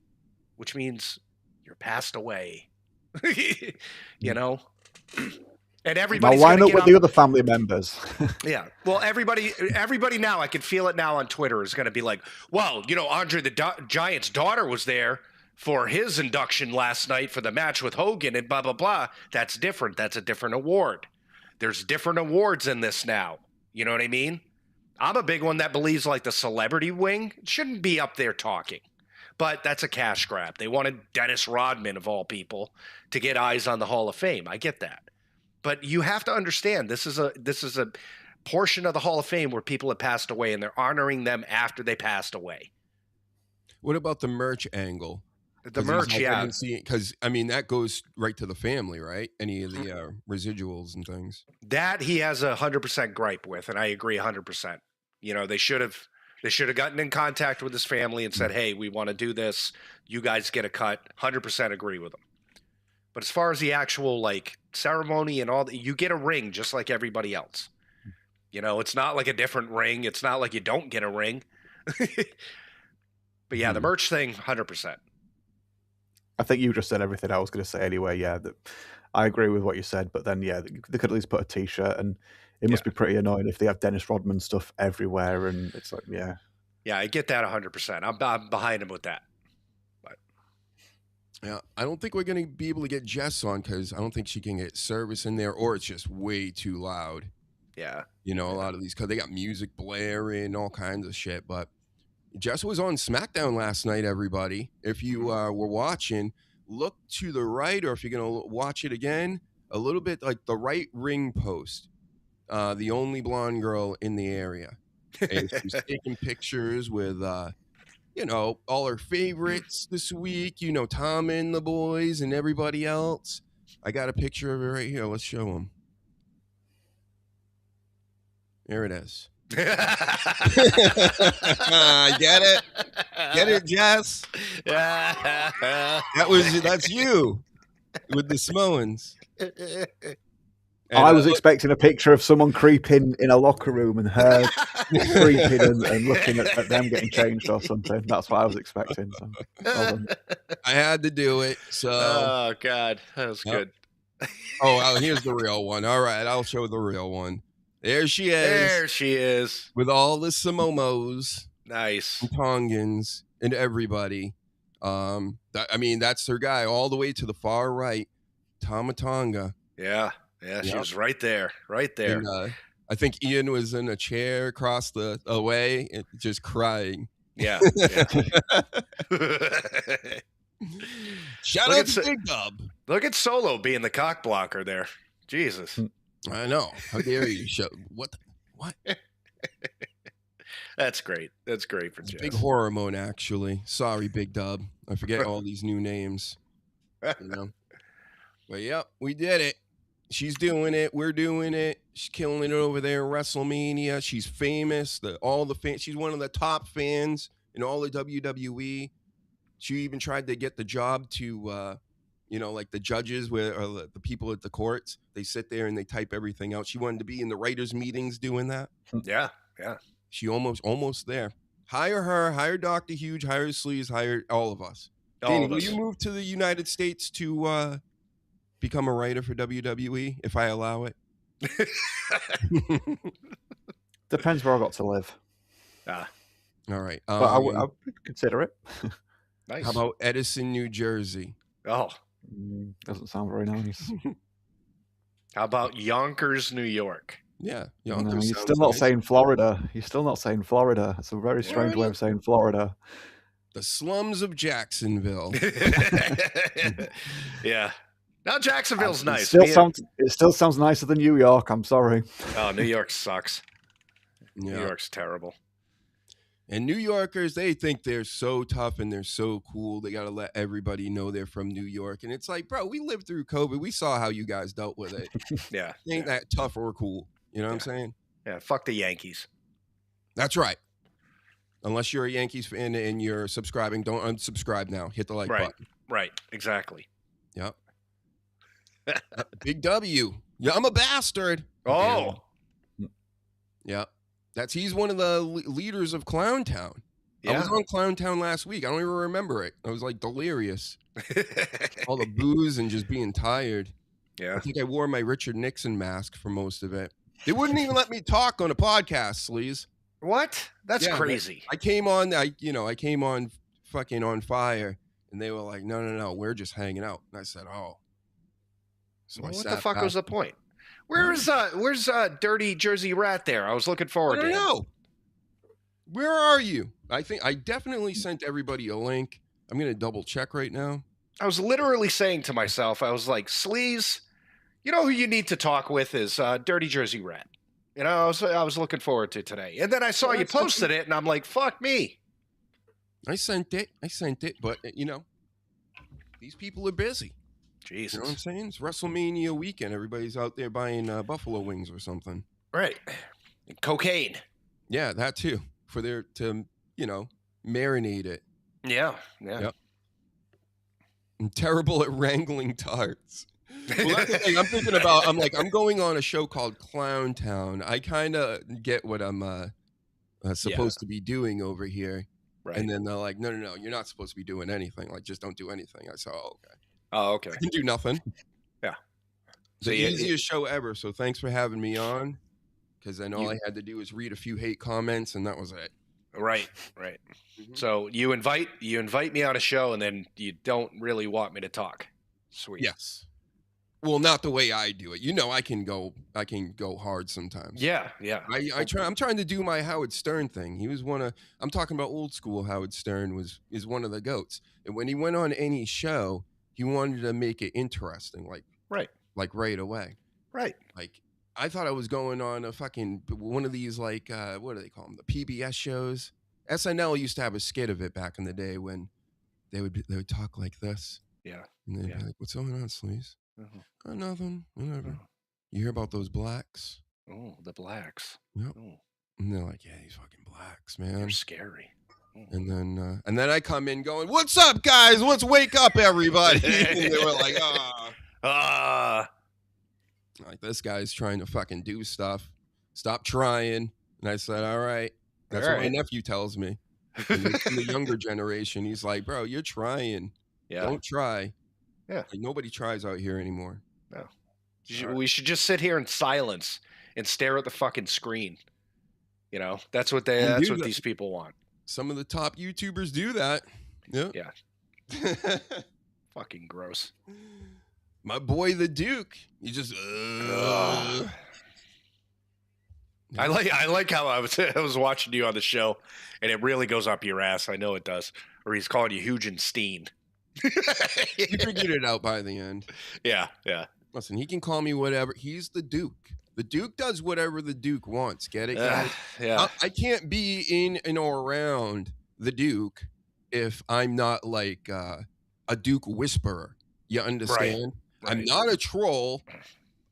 which means you're passed away. And everybody. Now, why not with the other family members? Yeah. Well, everybody now, I can feel it now on Twitter, is going to be like, well, Andre the Giant's daughter was there for his induction last night for the match with Hogan and blah, blah, blah. That's different. That's a different award. There's different awards in this now. You know what I mean? I'm a big one that believes like the celebrity wing shouldn't be up there talking. But that's a cash grab. They wanted Dennis Rodman, of all people, to get eyes on the Hall of Fame. I get that. But you have to understand, this is a portion of the Hall of Fame where people have passed away, and they're honoring them after they passed away. What about the merch angle? The merch, yeah. Because, I mean, that goes right to the family, right? Any of the residuals and things. That he has 100% gripe with, and I agree 100%. You know, they should have gotten in contact with his family and said, hey, we want to do this. You guys get a cut. 100% agree with them. But as far as the actual, like, ceremony and all that, you get a ring just like everybody else. You know, it's not like a different ring. It's not like you don't get a ring. But yeah, the merch thing, 100%. I think you just said everything I was going to say anyway. Yeah, I agree with what you said. But then, yeah, they could at least put a T-shirt, and it must be pretty annoying if they have Dennis Rodman stuff everywhere. And it's like, yeah. Yeah, I get that 100%. I'm behind him with that. But yeah, I don't think we're going to be able to get Jess on because I don't think she can get service in there, or it's just way too loud. Yeah. You know, a lot of these, because they got music blaring, all kinds of shit. But Jess was on SmackDown last night, everybody. If you were watching, look to the right, or if you're going to watch it again, a little bit like the right ring post. The only blonde girl in the area. And she's taking pictures with, you know, all her favorites this week. You know, Tom and the boys and everybody else. I got a picture of her right here. Let's show them. There it is. Get it? Get it, Jess? That's you with the Samoans. I was expecting a picture of someone creeping in a locker room and her creeping and looking at them getting changed or something. That's what I was expecting. So, well done. I had to do it. So. Oh God, that was good. Oh, here's the real one. All right, I'll show the real one. There she is. There she is. With all the Samomos. Nice. And Tongans and everybody. I mean, that's her guy all the way to the far right. Tama Tonga. Yeah. Yeah, she was right there. Right there. And, I think Ian was in a chair across the way and just crying. Yeah. Shout out to Big Dub. Look at Solo being the cock blocker there. Jesus. I know. How dare you? What? That's great. That's great for Jess. Big horror mode, actually. Sorry, Big Dub. I forget all these new names. You know? But yep, we did it. She's doing it. We're doing it. She's killing it over there in Wrestlemania. She's famous. She's one of the top fans in all of WWE. She even tried to get the job to, you know, like the judges or the people at the courts. They sit there and they type everything out. She wanted to be in the writers' meetings doing that. Yeah. She almost there. Hire her. Hire Dr. Huge. Hire Sleaze. Hire all of us. Danny, will you move to the United States to become a writer for WWE if I allow it? Depends where I got to live. All right. But I would consider it. Nice. How about Edison, New Jersey? Oh. Doesn't sound very nice. How about Yonkers, New York? Yeah. No, you're still not saying Florida. You're still not saying Florida. It's a very strange way of saying Florida. The slums of Jacksonville. Yeah. Now Jacksonville's nice. It still sounds nicer than New York. I'm sorry. Oh, New York sucks. Yeah. New York's terrible. And New Yorkers, they think they're so tough and they're so cool. They got to let everybody know they're from New York. And it's like, bro, we lived through COVID. We saw how you guys dealt with it. Yeah. They ain't that tough or cool. You know what I'm saying? Yeah, fuck the Yankees. That's right. Unless you're a Yankees fan and you're subscribing, don't unsubscribe now. Hit the like button. Right, exactly. Yep. Big W. Yeah, I'm a bastard. Oh. Yeah. He's one of the leaders of Clowntown. Yeah. I was on Clowntown last week. I don't even remember it. I was like delirious. All the booze and just being tired. Yeah. I think I wore my Richard Nixon mask for most of it. They wouldn't even let me talk on a podcast, Sleaze. What? That's crazy. I came on fucking on fire, and they were like, no, we're just hanging out. And I said, oh. So what the fuck was the point? Where's Dirty Jersey Rat there? I was looking forward to him. I don't know. Where are you? I think I definitely sent everybody a link. I'm going to double check right now. I was literally saying to myself, I was like, Sleaze, You know who you need to talk with is Dirty Jersey Rat. You know, I was looking forward to today. And then I saw you posted it, and I'm like, fuck me. I sent it, but, you know, these people are busy. Jesus. You know what I'm saying? It's WrestleMania weekend. Everybody's out there buying buffalo wings or something. Right. And cocaine. Yeah, that too. To, you know, marinate it. Yeah, yeah. Yep. I'm terrible at wrangling tarts. Well, that's the thing I'm thinking about. I'm going on a show called Clown Town. I kind of get what I'm supposed to be doing over here. Right. And then they're like, no, you're not supposed to be doing anything. Like, just don't do anything. I said, oh, okay. Oh, okay. I can do nothing. Yeah. The easiest show ever. So thanks for having me on. Because then all I had to do was read a few hate comments, and that was it. Right. Mm-hmm. So you invite me on a show, and then you don't really want me to talk. Sweet. Yes. Well, not the way I do it. You know, I can go hard sometimes. Yeah. I'm trying to do my Howard Stern thing. He was I'm talking about old school Howard Stern is one of the goats. And when he went on any show, he wanted to make it interesting, like right away. Right. Like, I thought I was going on a fucking one of these, like, what do they call them? The PBS shows. SNL used to have a skit of it back in the day when they would talk like this. Yeah. And they'd be like, what's going on, Sleaze? Uh-huh. Oh, nothing. Whatever. Uh-huh. You hear about those blacks? Oh, the blacks. Yep. Oh. And they're like, yeah, these fucking blacks, man. They're scary. Oh. And then I come in going, what's up, guys? Let's wake up, everybody. And they were like, like, this guy's trying to fucking do stuff. Stop trying. And I said, all right. That's what my nephew tells me. In the younger generation, he's like, bro, you're trying. Yeah. Don't try. Yeah. Like, nobody tries out here anymore. No. We should just sit here in silence and stare at the fucking screen. You know, that's what these people want. Some of the top YouTubers do that. Yeah. Yeah. Fucking gross. My boy, the Duke. He just. I like how I was watching you on the show, and it really goes up your ass. I know it does. Or he's calling you HUGEnSTEIN. He figured it out by the end. Yeah. Listen, he can call me whatever. He's the Duke. The Duke does whatever the Duke wants. Get it, guys? Yeah. I can't be in and around the Duke if I'm not like a Duke whisperer. You understand? Right. I'm not a troll.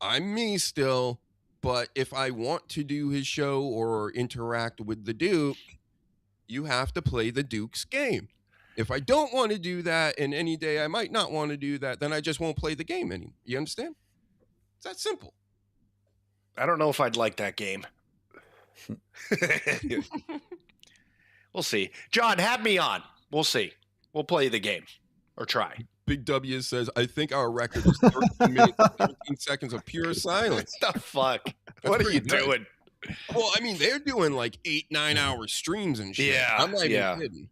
I'm me still. But if I want to do his show or interact with the Duke, you have to play the Duke's game. If I don't want to do that, and any day I might not want to do that, then I just won't play the game anymore. You understand? It's that simple. I don't know if I'd like that game. We'll see. John, have me on. We'll see. We'll play the game. Or try. Big W says, I think our record is 13 minutes and 13 seconds of pure silence. What the fuck? What are you doing? Well, I mean, they're doing like 8-9 hour streams and shit. Yeah. I'm not even kidding.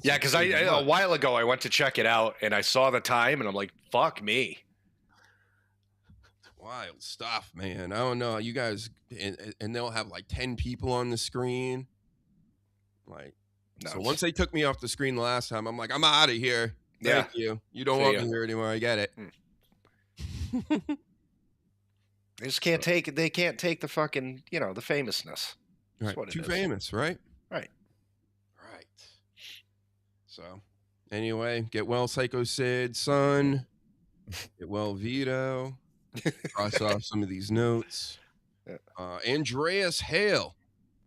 Yeah, because a while ago I went to check it out and I saw the time and I'm like, fuck me. Wild stuff, man. I don't know. You guys, and they'll have like 10 people on the screen. Like, no. So once they took me off the screen the last time, I'm like, I'm out of here. Thank you. You don't want me here anymore. I get it. They just can't take it. They can't take the fucking, the famousness. Right. Too famous, right? Right. So, anyway, get well, Psycho Sid, son. Get well, Vito. Cross off some of these notes. Andreas Hale.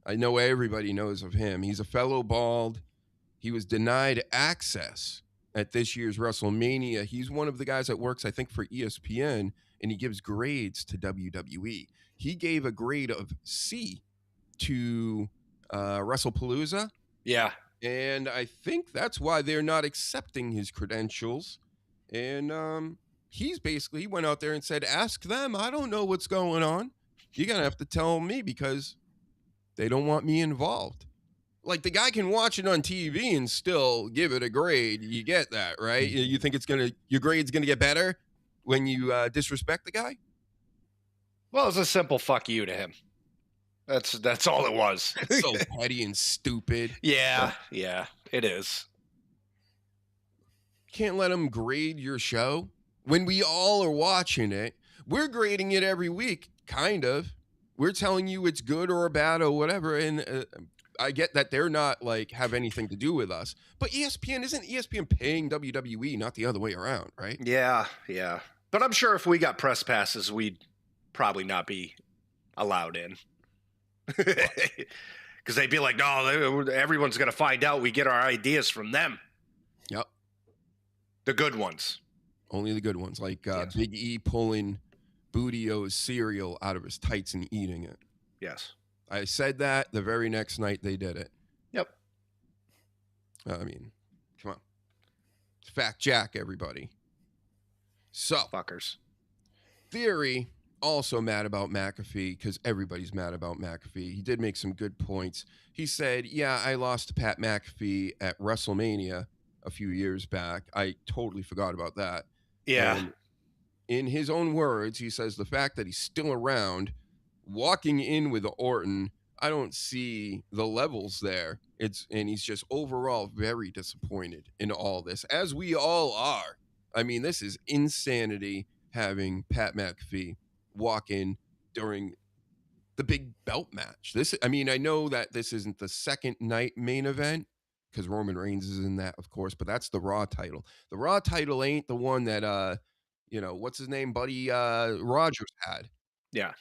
I know everybody knows of him. He's a fellow bald. He was denied access at this year's WrestleMania. He's one of the guys that works, I think, for ESPN, and he gives grades to WWE. He gave a grade of C to WrestlePalooza. Yeah. And I think that's why they're not accepting his credentials. And he went out there and said, ask them. I don't know what's going on. You're going to have to tell me because they don't want me involved. Like, the guy can watch it on TV and still give it a grade. You get that, right? You think your grade's going to get better when you disrespect the guy? Well, it's a simple fuck you to him. That's all it was. It's so petty and stupid. Yeah, it is. Can't let him grade your show when we all are watching it. we're grading it every week, kind of. We're telling you it's good or bad or whatever, and I get that they're not like have anything to do with us. But isn't ESPN paying WWE, not the other way around, right? Yeah. But I'm sure if we got press passes, we'd probably not be allowed in. Because they'd be like, no, everyone's going to find out we get our ideas from them. Yep. The good ones. Only the good ones, like Big E pulling Bootio's cereal out of his tights and eating it. Yes. I said that the very next night they did it. Yep. I mean, come on. Fact Jack, everybody. So, fuckers. Theory, also mad about McAfee, because everybody's mad about McAfee. He did make some good points. He said, yeah, I lost to Pat McAfee at WrestleMania a few years back. I totally forgot about that. Yeah. And in his own words, he says the fact that he's still around, walking in with Orton, I don't see the levels there. And he's just overall very disappointed in all this, as we all are. I mean, this is insanity having Pat McAfee walk in during the big belt match. I know that this isn't the second night main event because Roman Reigns is in that, of course, but that's the Raw title. The Raw title ain't the one that, what's his name? Buddy Rogers had. Yeah.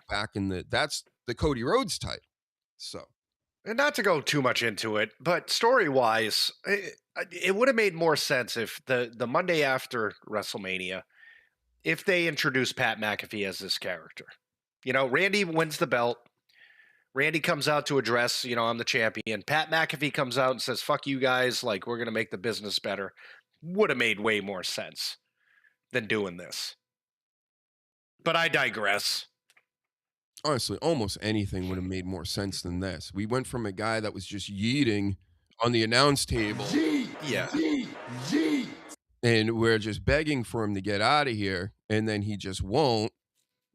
Back in that's the Cody Rhodes title. So. And not to go too much into it, but story-wise, it would have made more sense if the Monday after WrestleMania, if they introduced Pat McAfee as this character. Randy wins the belt. Randy comes out to address, I'm the champion. Pat McAfee comes out and says, fuck you guys, like, we're going to make the business better. Would have made way more sense than doing this. But I digress. Honestly, almost anything would have made more sense than this. We went from a guy that was just yeeting on the announce table. And we're just begging for him to get out of here. And then he just won't.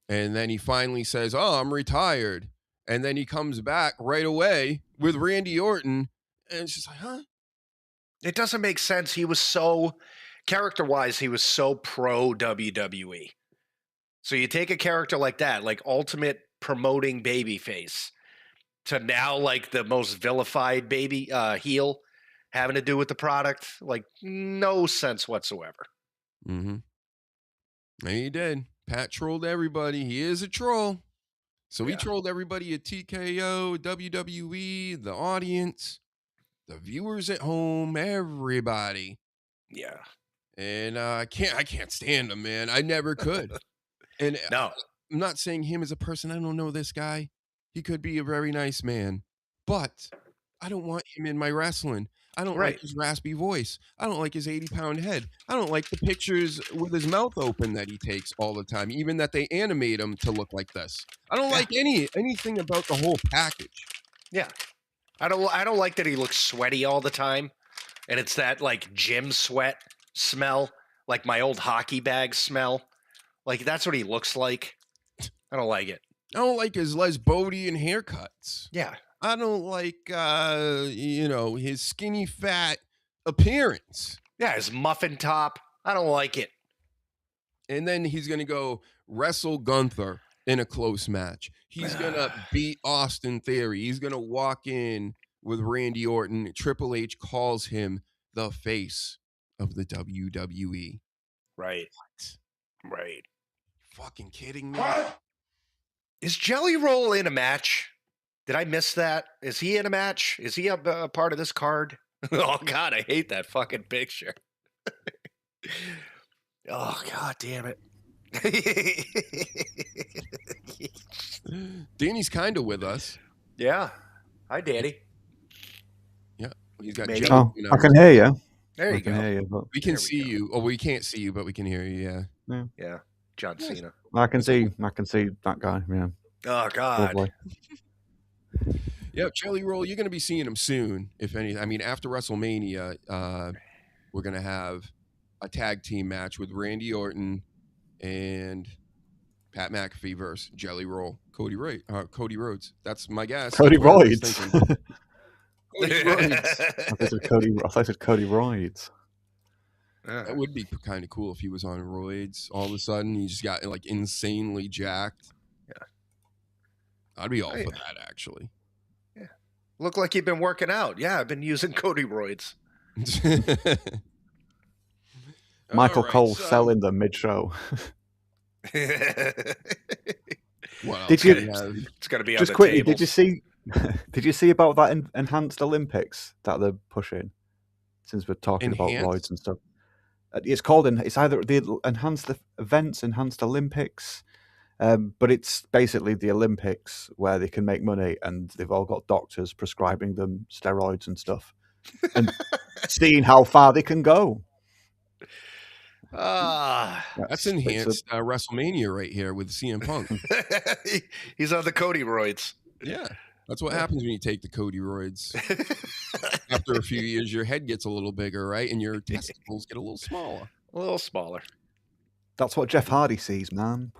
And then he finally says, oh, I'm retired. And then he comes back right away with Randy Orton. And it's just like, huh? It doesn't make sense. He was character-wise, he was so pro WWE. So you take a character like that, like ultimate promoting babyface, to now like the most vilified baby heel having to do with the product, like no sense whatsoever. Mm-hmm. And he did. Pat trolled everybody. He is a troll. So he trolled everybody at TKO, WWE, the audience, the viewers at home, everybody. Yeah. And I can't stand him, man. I never could. And no. I'm not saying him as a person. I don't know this guy. He could be a very nice man, but I don't want him in my wrestling. I don't like his raspy voice. I don't like his 80-pound head. I don't like the pictures with his mouth open that he takes all the time, even that they animate him to look like this. I don't like anything about the whole package. Yeah. I don't like that he looks sweaty all the time. And it's that like gym sweat smell, like my old hockey bag smell. Like that's what he looks like. I don't like it. I don't like his Les Bodie haircuts. Yeah. I don't like, his skinny fat appearance. Yeah, his muffin top. I don't like it. And then he's going to go wrestle Gunther in a close match. He's going to beat Austin Theory. He's going to walk in with Randy Orton. Triple H calls him the face of the WWE. Right. What? Right. Fucking kidding me? What? Is Jelly Roll in a match? Did I miss that? Is he in a match? Is he a part of this card? Oh, God, I hate that fucking picture. Oh, God damn it. Danny's kind of with us. Yeah. Hi, Danny. Yeah. He's got Maybe. jelly. Oh, I can hear you. There you go. Hear you, but We can see you. Oh, we can't see you, but we can hear you, yeah. Yeah. John Cena. I can see that guy. Yeah. Oh, God. Lovely. Yeah, Jelly Roll, you're going to be seeing him soon, if any. I mean, after WrestleMania, we're going to have a tag team match with Randy Orton and Pat McAfee versus Jelly Roll, Cody Rhodes. That's my guess. Cody Rhodes. Cody Rhodes. I thought it said Cody Rhodes. That would be kind of cool if he was on roids. All of a sudden, he just got like insanely jacked. Yeah. I'd be all for that, actually. Yeah. Look like you've been working out. Yeah, I've been using Cody roids. Michael Cole selling them mid-show. Did you? It's going to be just on the quickly. tables. Did you see? Did you see about that enhanced Olympics that they're pushing? Since we're talking about roids and stuff, it's called. It's either the enhanced events, enhanced Olympics, but it's basically the Olympics where they can make money, and they've all got doctors prescribing them steroids and stuff, and seeing how far they can go. That's enhanced WrestleMania right here with CM Punk. He's on the Cody roids. Yeah, that's what happens when you take the Cody roids. After a few years, your head gets a little bigger, right? And your testicles get a little smaller. A little smaller. That's what Jeff Hardy sees, man.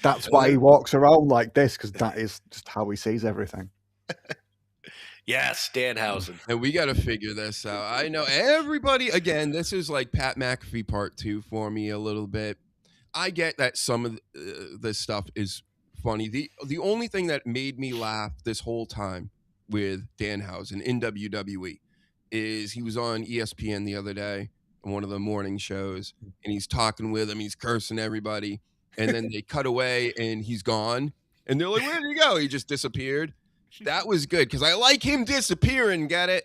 That's why he walks around like this, because that is just how he sees everything. Yes, Danhausen. And we got to figure this out. I know everybody, again, this is like Pat McAfee part 2 for me a little bit. I get that some of this stuff is funny. The only thing that made me laugh this whole time with Danhausen in WWE is he was on ESPN the other day on one of the morning shows, and he's talking with him. He's cursing everybody. And then they cut away, and he's gone. And they're like, where did he go? He just disappeared. That was good because I like him disappearing. Get it?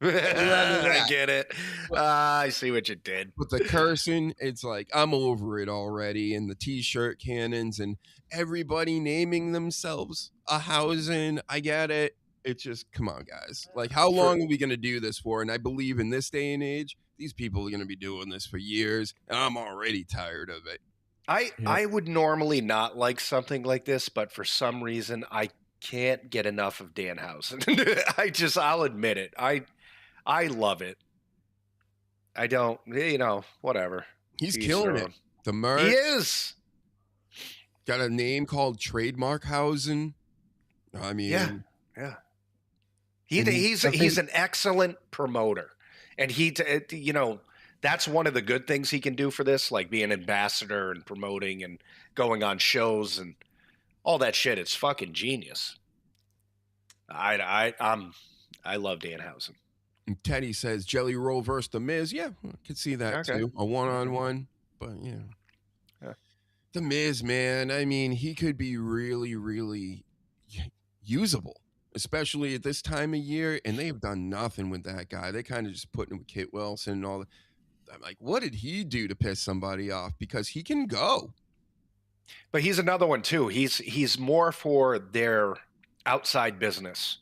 I get it. I see what you did. With the cursing, it's like I'm over it already. And the T-shirt cannons and everybody naming themselves a Hausen. I get it. It's just, come on, guys. Like, how long are we going to do this for? And I believe in this day and age, these people are going to be doing this for years. And I'm already tired of it. I would normally not like something like this, but for some reason, I can't get enough of Danhausen. I'll admit it. I love it. I don't, whatever. He's killing it. The merch. He is. Got a name called Trademark Hausen. I mean, yeah. He's an excellent promoter, and that's one of the good things he can do for this, like being an ambassador and promoting and going on shows and all that shit. It's fucking genius. I love Danhausen. And Teddy says Jelly Roll versus The Miz. Yeah, I could see that too. A one-on-one, but yeah. The Miz, man. I mean, he could be really, really usable, especially at this time of year. And they've done nothing with that guy. They kind of just put him with Kit Wilson and all that. I'm like, what did he do to piss somebody off? Because he can go. But he's another one too. He's more for their outside business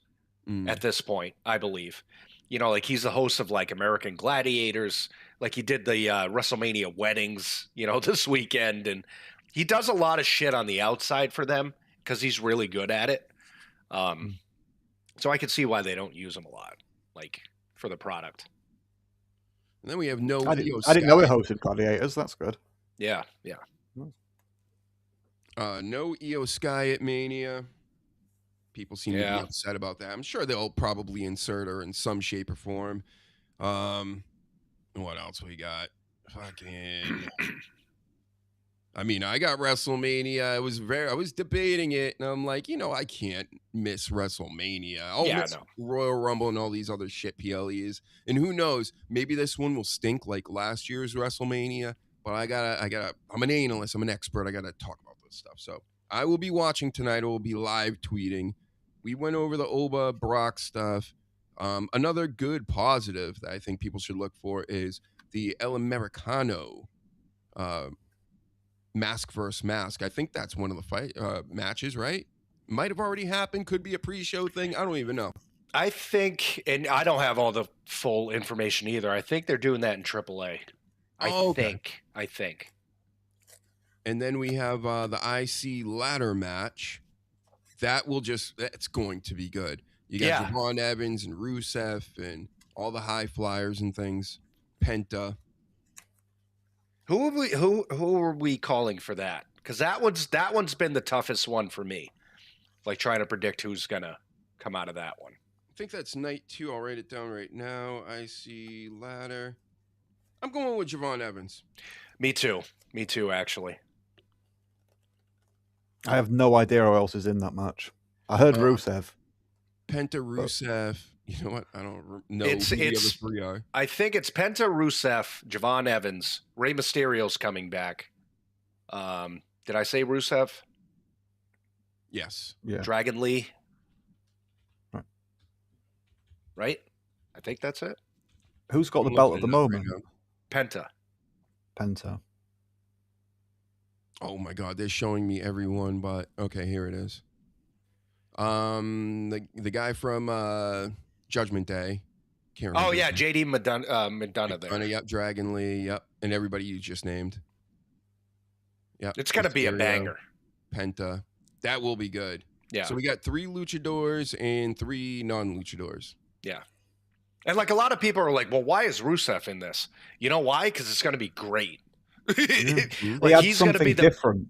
at this point, I believe. Like he's the host of like American Gladiators. Like he did the WrestleMania weddings, this weekend, and he does a lot of shit on the outside for them because he's really good at it. So I can see why they don't use him a lot, like for the product. And then we have I didn't know he hosted Gladiators. That's good. Yeah. No Io Sky at Mania. People seem to be upset about that. I'm sure they'll probably insert her in some shape or form. What else we got? Fucking. I mean, I got WrestleMania. I was debating it, and I'm like, I can't miss WrestleMania. I'll miss Royal Rumble and all these other shit PLEs. And who knows? Maybe this one will stink like last year's WrestleMania. But I'm an analyst. I'm an expert. I gotta talk about this stuff. So I will be watching tonight. I will be live tweeting. We went over the Oba Brock stuff. Another good positive that I think people should look for is the El Americano mask versus mask. I think that's one of the fight matches, right? Might have already happened. Could be a pre-show thing. I don't even know. I think, and I don't have all the full information either. I think they're doing that in AAA. I think. And then we have the IC ladder match. That's going to be good. You got Javon Evans and Rusev and all the high flyers and things. Penta. Who are we calling for that? Because that one's been the toughest one for me. Like trying to predict who's gonna come out of that one. think that's night 2. I'll write it down right now. I see ladder. I'm going with Javon Evans. Me too, actually. I have no idea who else is in that match. I heard Rusev. Penta Rusev. You know what? I don't know It's who the other 3 are. I think it's Penta, Rusev, Javon Evans, Rey Mysterio's coming back. Did I say Rusev? Yes. Yeah. Dragon Lee. Right. Right? I think that's it. Who's got the belt at the moment? Right Penta. Penta. Oh my God, they're showing me everyone, but okay, here it is. The guy from Judgment Day. Can't remember. Oh yeah, JD McDonough there. Yep, Dragon Lee, yep, and everybody you just named. Yep. It's gonna be a banger. Penta. That will be good. Yeah. So we got 3 luchadors and 3 non-luchadors. Yeah. And like a lot of people are like, well, why is Rusev in this? You know why? Because it's gonna be great. Like he's going to be different.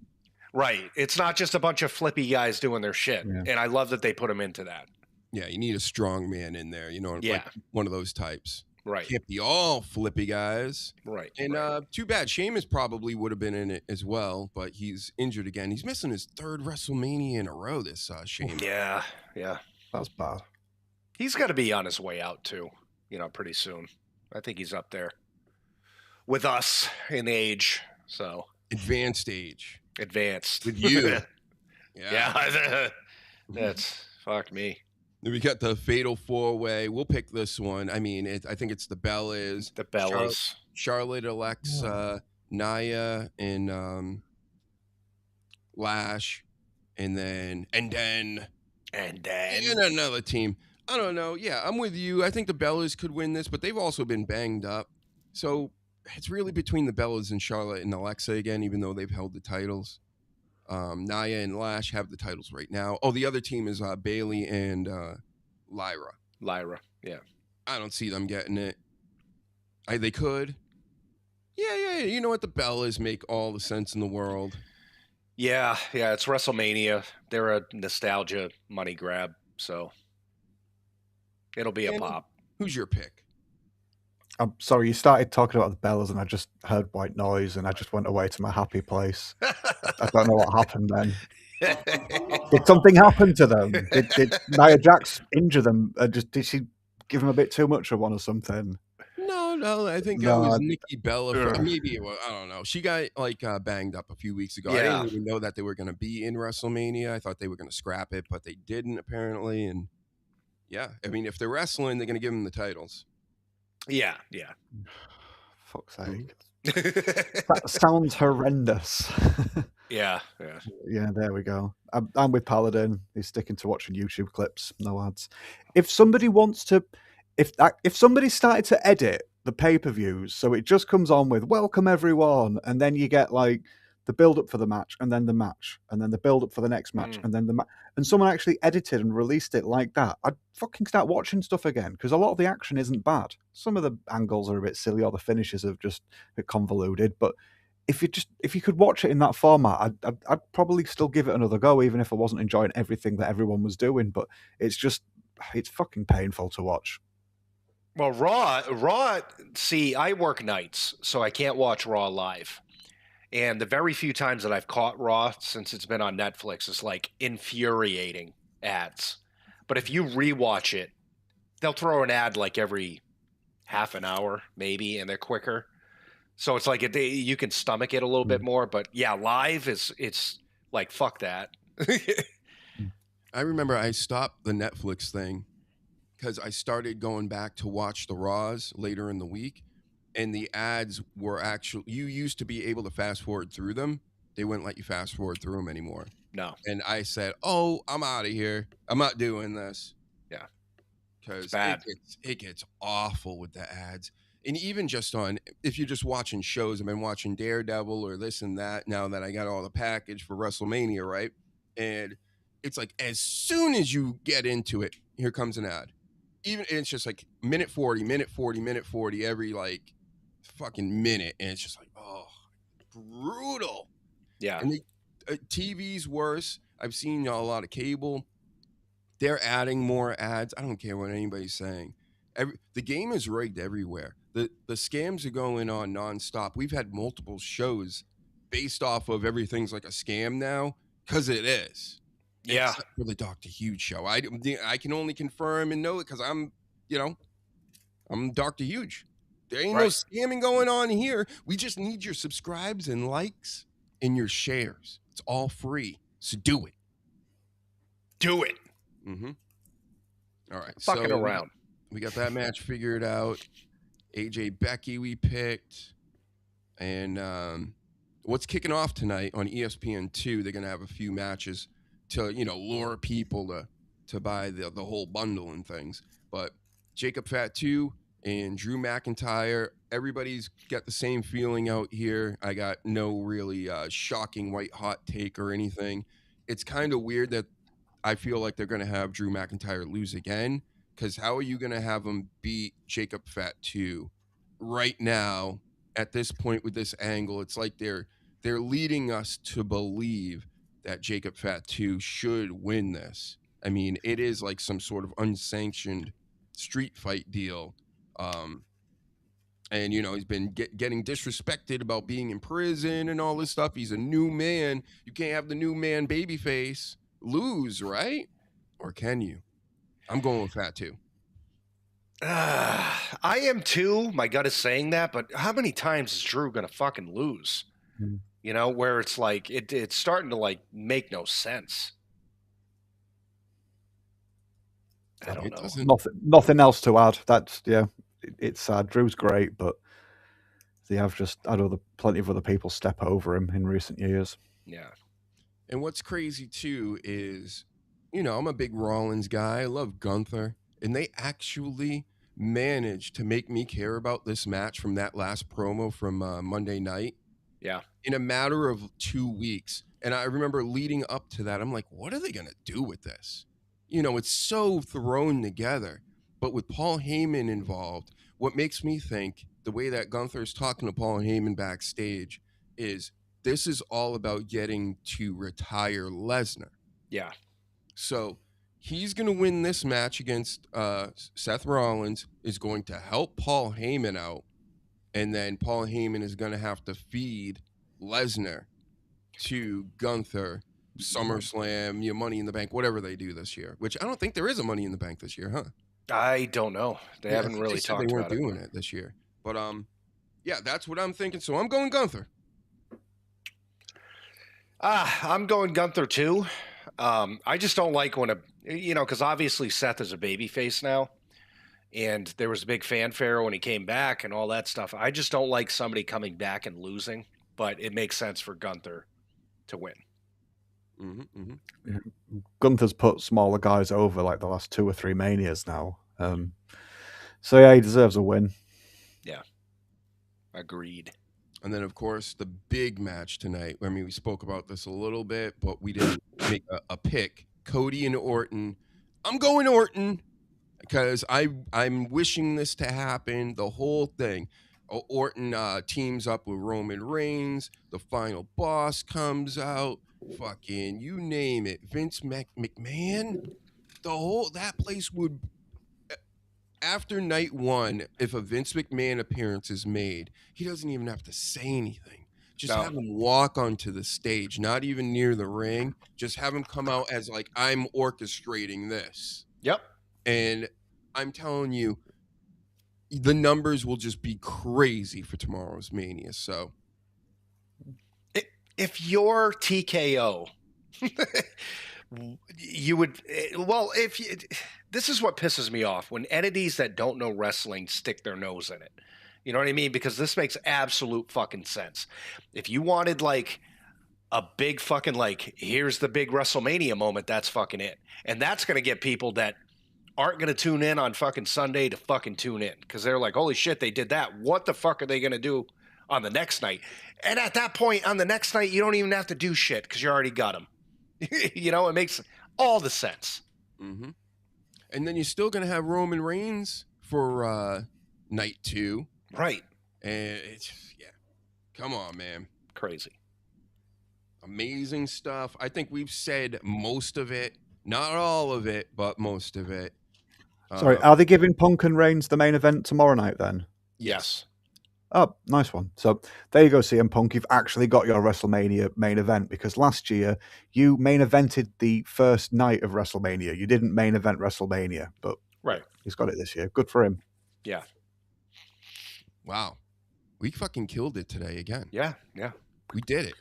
Right. It's not just a bunch of flippy guys doing their shit. Yeah. And I love that they put him into that. Yeah, you need a strong man in there, you know, like one of those types. Right. Can't be all flippy guys. Right. And too bad. Sheamus probably would have been in it as well, but he's injured again. He's missing his 3rd WrestleMania in a row, this Sheamus. Yeah. Yeah. That's bad. He's got to be on his way out too, you know, pretty soon. I think he's up there with us in age. So advanced age. Advanced. With you. Yeah. That's fuck me. Then we got the Fatal 4-Way. We'll pick this one. I mean, I think it's the Bellas. The Bellas. Charlotte elects Nia and Lash. And then another team. I don't know. Yeah, I'm with you. I think the Bellas could win this, but they've also been banged up. So it's really between the Bellas and Charlotte and Alexa again, even though they've held the titles. Nia and Lash have the titles right now. Oh, the other team is Bailey and Lyra. Yeah. I don't see them getting it. They could. Yeah. You know what? The Bellas make all the sense in the world. Yeah. It's WrestleMania. They're a nostalgia money grab, so it'll be a pop. Who's your pick? I'm sorry, you started talking about the Bellas and I just heard white noise and I just went away to my happy place. I don't know what happened then. Did something happen to them? Did Nia Jax injure them? Did she give them a bit too much of one or something? No, I think it was Nikki Bella. Maybe it was, I don't know. She got banged up a few weeks ago. Yeah. I didn't even know that they were going to be in WrestleMania. I thought they were going to scrap it, but they didn't apparently. And yeah, I mean, if they're wrestling, they're going to give them the titles. Yeah. Fuck's sake. That sounds horrendous. Yeah. Yeah, there we go. I'm with Paladin. He's sticking to watching YouTube clips, no ads. If somebody wants to, if somebody started to edit the pay-per-views so it just comes on with welcome everyone, and then you get like the build-up for the match, and then the match, and then the build-up for the next match, and then the match, and someone actually edited and released it like that, I'd fucking start watching stuff again, because a lot of the action isn't bad. Some of the angles are a bit silly, or the finishes are just a bit convoluted, but if you could watch it in that format, I'd probably still give it another go, even if I wasn't enjoying everything that everyone was doing, but it's fucking painful to watch. Well, Raw, see, I work nights, so I can't watch Raw live. And the very few times that I've caught Raw since it's been on Netflix is like infuriating ads. But if you rewatch it, they'll throw an ad like every half an hour, maybe, and they're quicker. So it's like you can stomach it a little bit more. But yeah, live it's like, fuck that. I remember I stopped the Netflix thing because I started going back to watch the Raws later in the week. And the ads were you used to be able to fast forward through them. They wouldn't let you fast forward through them anymore. No. And I said, oh, I'm out of here. I'm not doing this. Yeah. Because it gets awful with the ads. And even just if you're just watching shows, I've been watching Daredevil or this and that now that I got all the package for WrestleMania, right? And it's like as soon as you get into it, here comes an ad. It's just like minute 40 every like fucking minute, and it's just like, oh, brutal. Yeah. And TV's worse. I've seen a lot of cable. They're adding more ads. I don't care what anybody's saying. The game is rigged everywhere. The scams are going on nonstop. We've had multiple shows based off of everything's like a scam now, because it is. Yeah. Except for the Dr. Huge show. I can only confirm and know it because I'm Dr. Huge. There ain't no scamming going on here. We just need your subscribes and likes and your shares. It's all free. So do it. Do it. Mm-hmm. All right. Fucking around. We got that match figured out. AJ Becky we picked. And what's kicking off tonight on ESPN2, they're going to have a few matches to, lure people to buy the whole bundle and things. But Jacob Fatu and Drew McIntyre, everybody's got the same feeling out here. I got no really shocking white hot take or anything. It's kind of weird that I feel like they're going to have Drew McIntyre lose again, because how are you going to have him beat Jacob Fatu right now at this point with this angle? It's like they're leading us to believe that Jacob Fatu should win this. I mean, it is like some sort of unsanctioned street fight deal. And, he's been getting disrespected about being in prison and all this stuff. He's a new man. You can't have the new man babyface lose, right? Or can you? I'm going with Fatu. I am too. My gut is saying that, but how many times is Drew going to fucking lose? Where it's like, it's starting to like make no sense. I don't know. Nothing else to add. That's, it's sad. Drew's great, but they have just had plenty of other people step over him in recent years. Yeah. And what's crazy too is, I'm a big Rollins guy. I love Gunther, and they actually managed to make me care about this match from that last promo from Monday night. Yeah. In a matter of 2 weeks. And I remember leading up to that, I'm like, what are they going to do with this? It's so thrown together. But with Paul Heyman involved, what makes me think the way that Gunther is talking to Paul Heyman backstage is this is all about getting to retire Lesnar. Yeah. So he's going to win this match against Seth Rollins, is going to help Paul Heyman out. And then Paul Heyman is going to have to feed Lesnar to Gunther, SummerSlam, Money in the Bank, whatever they do this year. Which I don't think there is a Money in the Bank this year, huh? I don't know. They haven't really talked about it. They weren't doing it this year. But, that's what I'm thinking. So I'm going Gunther. I'm going Gunther too. I just don't like when because obviously Seth is a babyface now. And there was a big fanfare when he came back and all that stuff. I just don't like somebody coming back and losing, but it makes sense for Gunther to win. Mm-hmm, mm-hmm. Yeah. Gunther's put smaller guys over like the last 2 or 3 Manias now. So yeah, he deserves a win. Yeah. Agreed. And then, of course, the big match tonight. I mean, we spoke about this a little bit, but we didn't make a pick. Cody and Orton. I'm going Orton. Because I'm wishing this to happen, the whole thing. Orton teams up with Roman Reigns. The final boss comes out. Fucking, you name it. Vince McMahon. That place would, after night 1, if a Vince McMahon appearance is made, he doesn't even have to say anything. Just have him walk onto the stage, not even near the ring. Just have him come out as like, I'm orchestrating this. Yep. And I'm telling you, the numbers will just be crazy for tomorrow's Mania. So, if you're TKO, you would. Well, this is what pisses me off when entities that don't know wrestling stick their nose in it. You know what I mean? Because this makes absolute fucking sense. If you wanted like a big fucking like, here's the big WrestleMania moment, that's fucking it, and that's gonna get people that aren't going to tune in on fucking Sunday to fucking tune in because they're like, holy shit, they did that. What the fuck are they going to do on the next night? And at that point, on the next night, you don't even have to do shit because you already got them. It makes all the sense. Mm-hmm. And then you're still going to have Roman Reigns for night 2. Right. And come on, man. Crazy. Amazing stuff. I think we've said most of it. Not all of it, but most of it. Sorry, are they giving Punk and Reigns the main event tomorrow night then? Yes. Oh, nice one. So there you go, CM Punk. You've actually got your WrestleMania main event, because last year you main evented the first night of WrestleMania. You didn't main event WrestleMania, but Right. he's got it this year. Good for him. Yeah. Wow. We fucking killed it today again. Yeah. Yeah. We did it.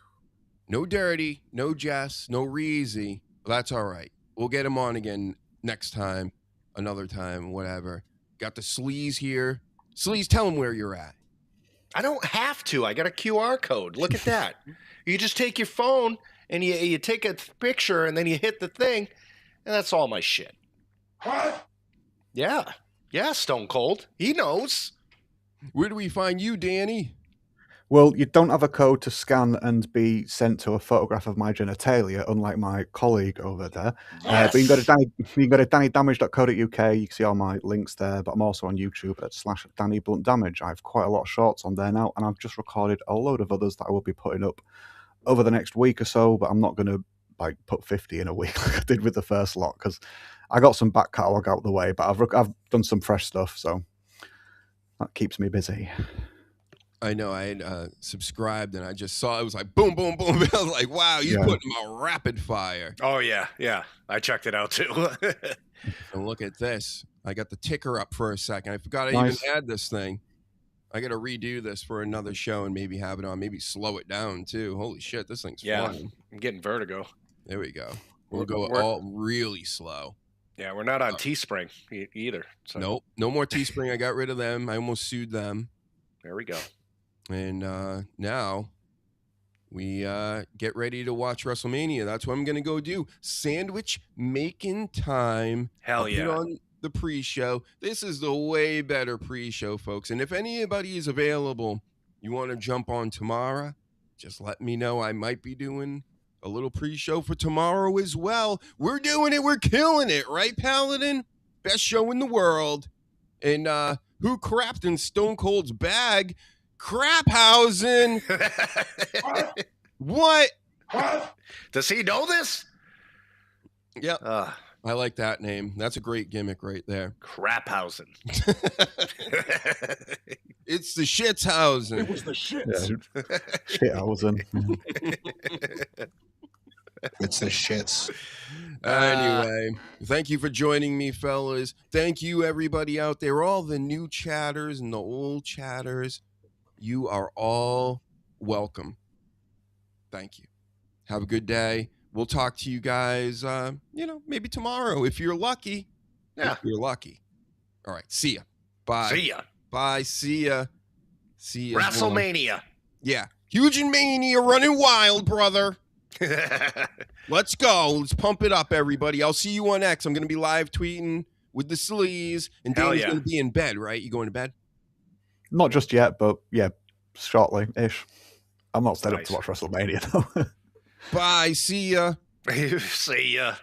No Dirty, no Jess, no Reezy. Well, that's all right. We'll get him on again next time, another time, whatever. Got the Sleaze here. Sleaze, tell him where you're at. I don't have to. I got a QR code. Look at that. You just take your phone and you take a picture and then you hit the thing, and that's all my shit. What? Yeah. Yeah, Stone Cold. He knows. Where do we find you, Danny? Well, you don't have a code to scan and be sent to a photograph of my genitalia, unlike my colleague over there. Yes. But you can go to dannydamage.co.uk. You can see all my links there. But I'm also on YouTube at /DannyBluntDamage. I have quite a lot of shorts on there now, and I've just recorded a load of others that I will be putting up over the next week or so. But I'm not going to put 50 in a week like I did with the first lot, because I got some back catalogue out of the way. But I've done some fresh stuff, so that keeps me busy. I know. I had subscribed, and I just saw it was like boom, boom, boom. I was like, wow, you put them out rapid fire. Oh, yeah. Yeah. I checked it out, too. And look at this. I got the ticker up for a second. I forgot I even had this thing. I got to redo this for another show and maybe have it on. Maybe slow it down, too. Holy shit, this thing's flying. I'm getting vertigo. There we go. We'll go all really slow. Yeah, we're not on Teespring either. So. Nope. No more Teespring. I got rid of them. I almost sued them. There we go. And now we get ready to watch WrestleMania. That's what I'm going to go do. Sandwich making time. Hell yeah. Put on the pre-show. This is the way better pre-show, folks. And if anybody is available, you want to jump on tomorrow, just let me know. I might be doing a little pre-show for tomorrow as well. We're doing it. We're killing it. Right, Paladin? Best show in the world. And who crapped in Stone Cold's bag? Craphausen. What? Does he know this? Yep. I like that name. That's a great gimmick right there. Craphausen. It's the Shitshausen. It was the shits. Yeah. Shithausen. It's the shits. Anyway, thank you for joining me, fellas. Thank you, everybody out there, all the new chatters and the old chatters. You are all welcome. Thank you. Have a good day. We'll talk to you guys, maybe tomorrow if you're lucky. Yeah. If you're lucky. All right. See ya. Bye. See ya. Bye. See ya. See ya. WrestleMania. Yeah. HUGEnMania running wild, brother. Let's go. Let's pump it up, everybody. I'll see you on X. I'm going to be live tweeting with the Sleaze. And Danny's going to be in bed, right? You going to bed? Not just yet, but yeah, shortly-ish. I'm not set up to watch WrestleMania, though. Bye. See ya. See ya.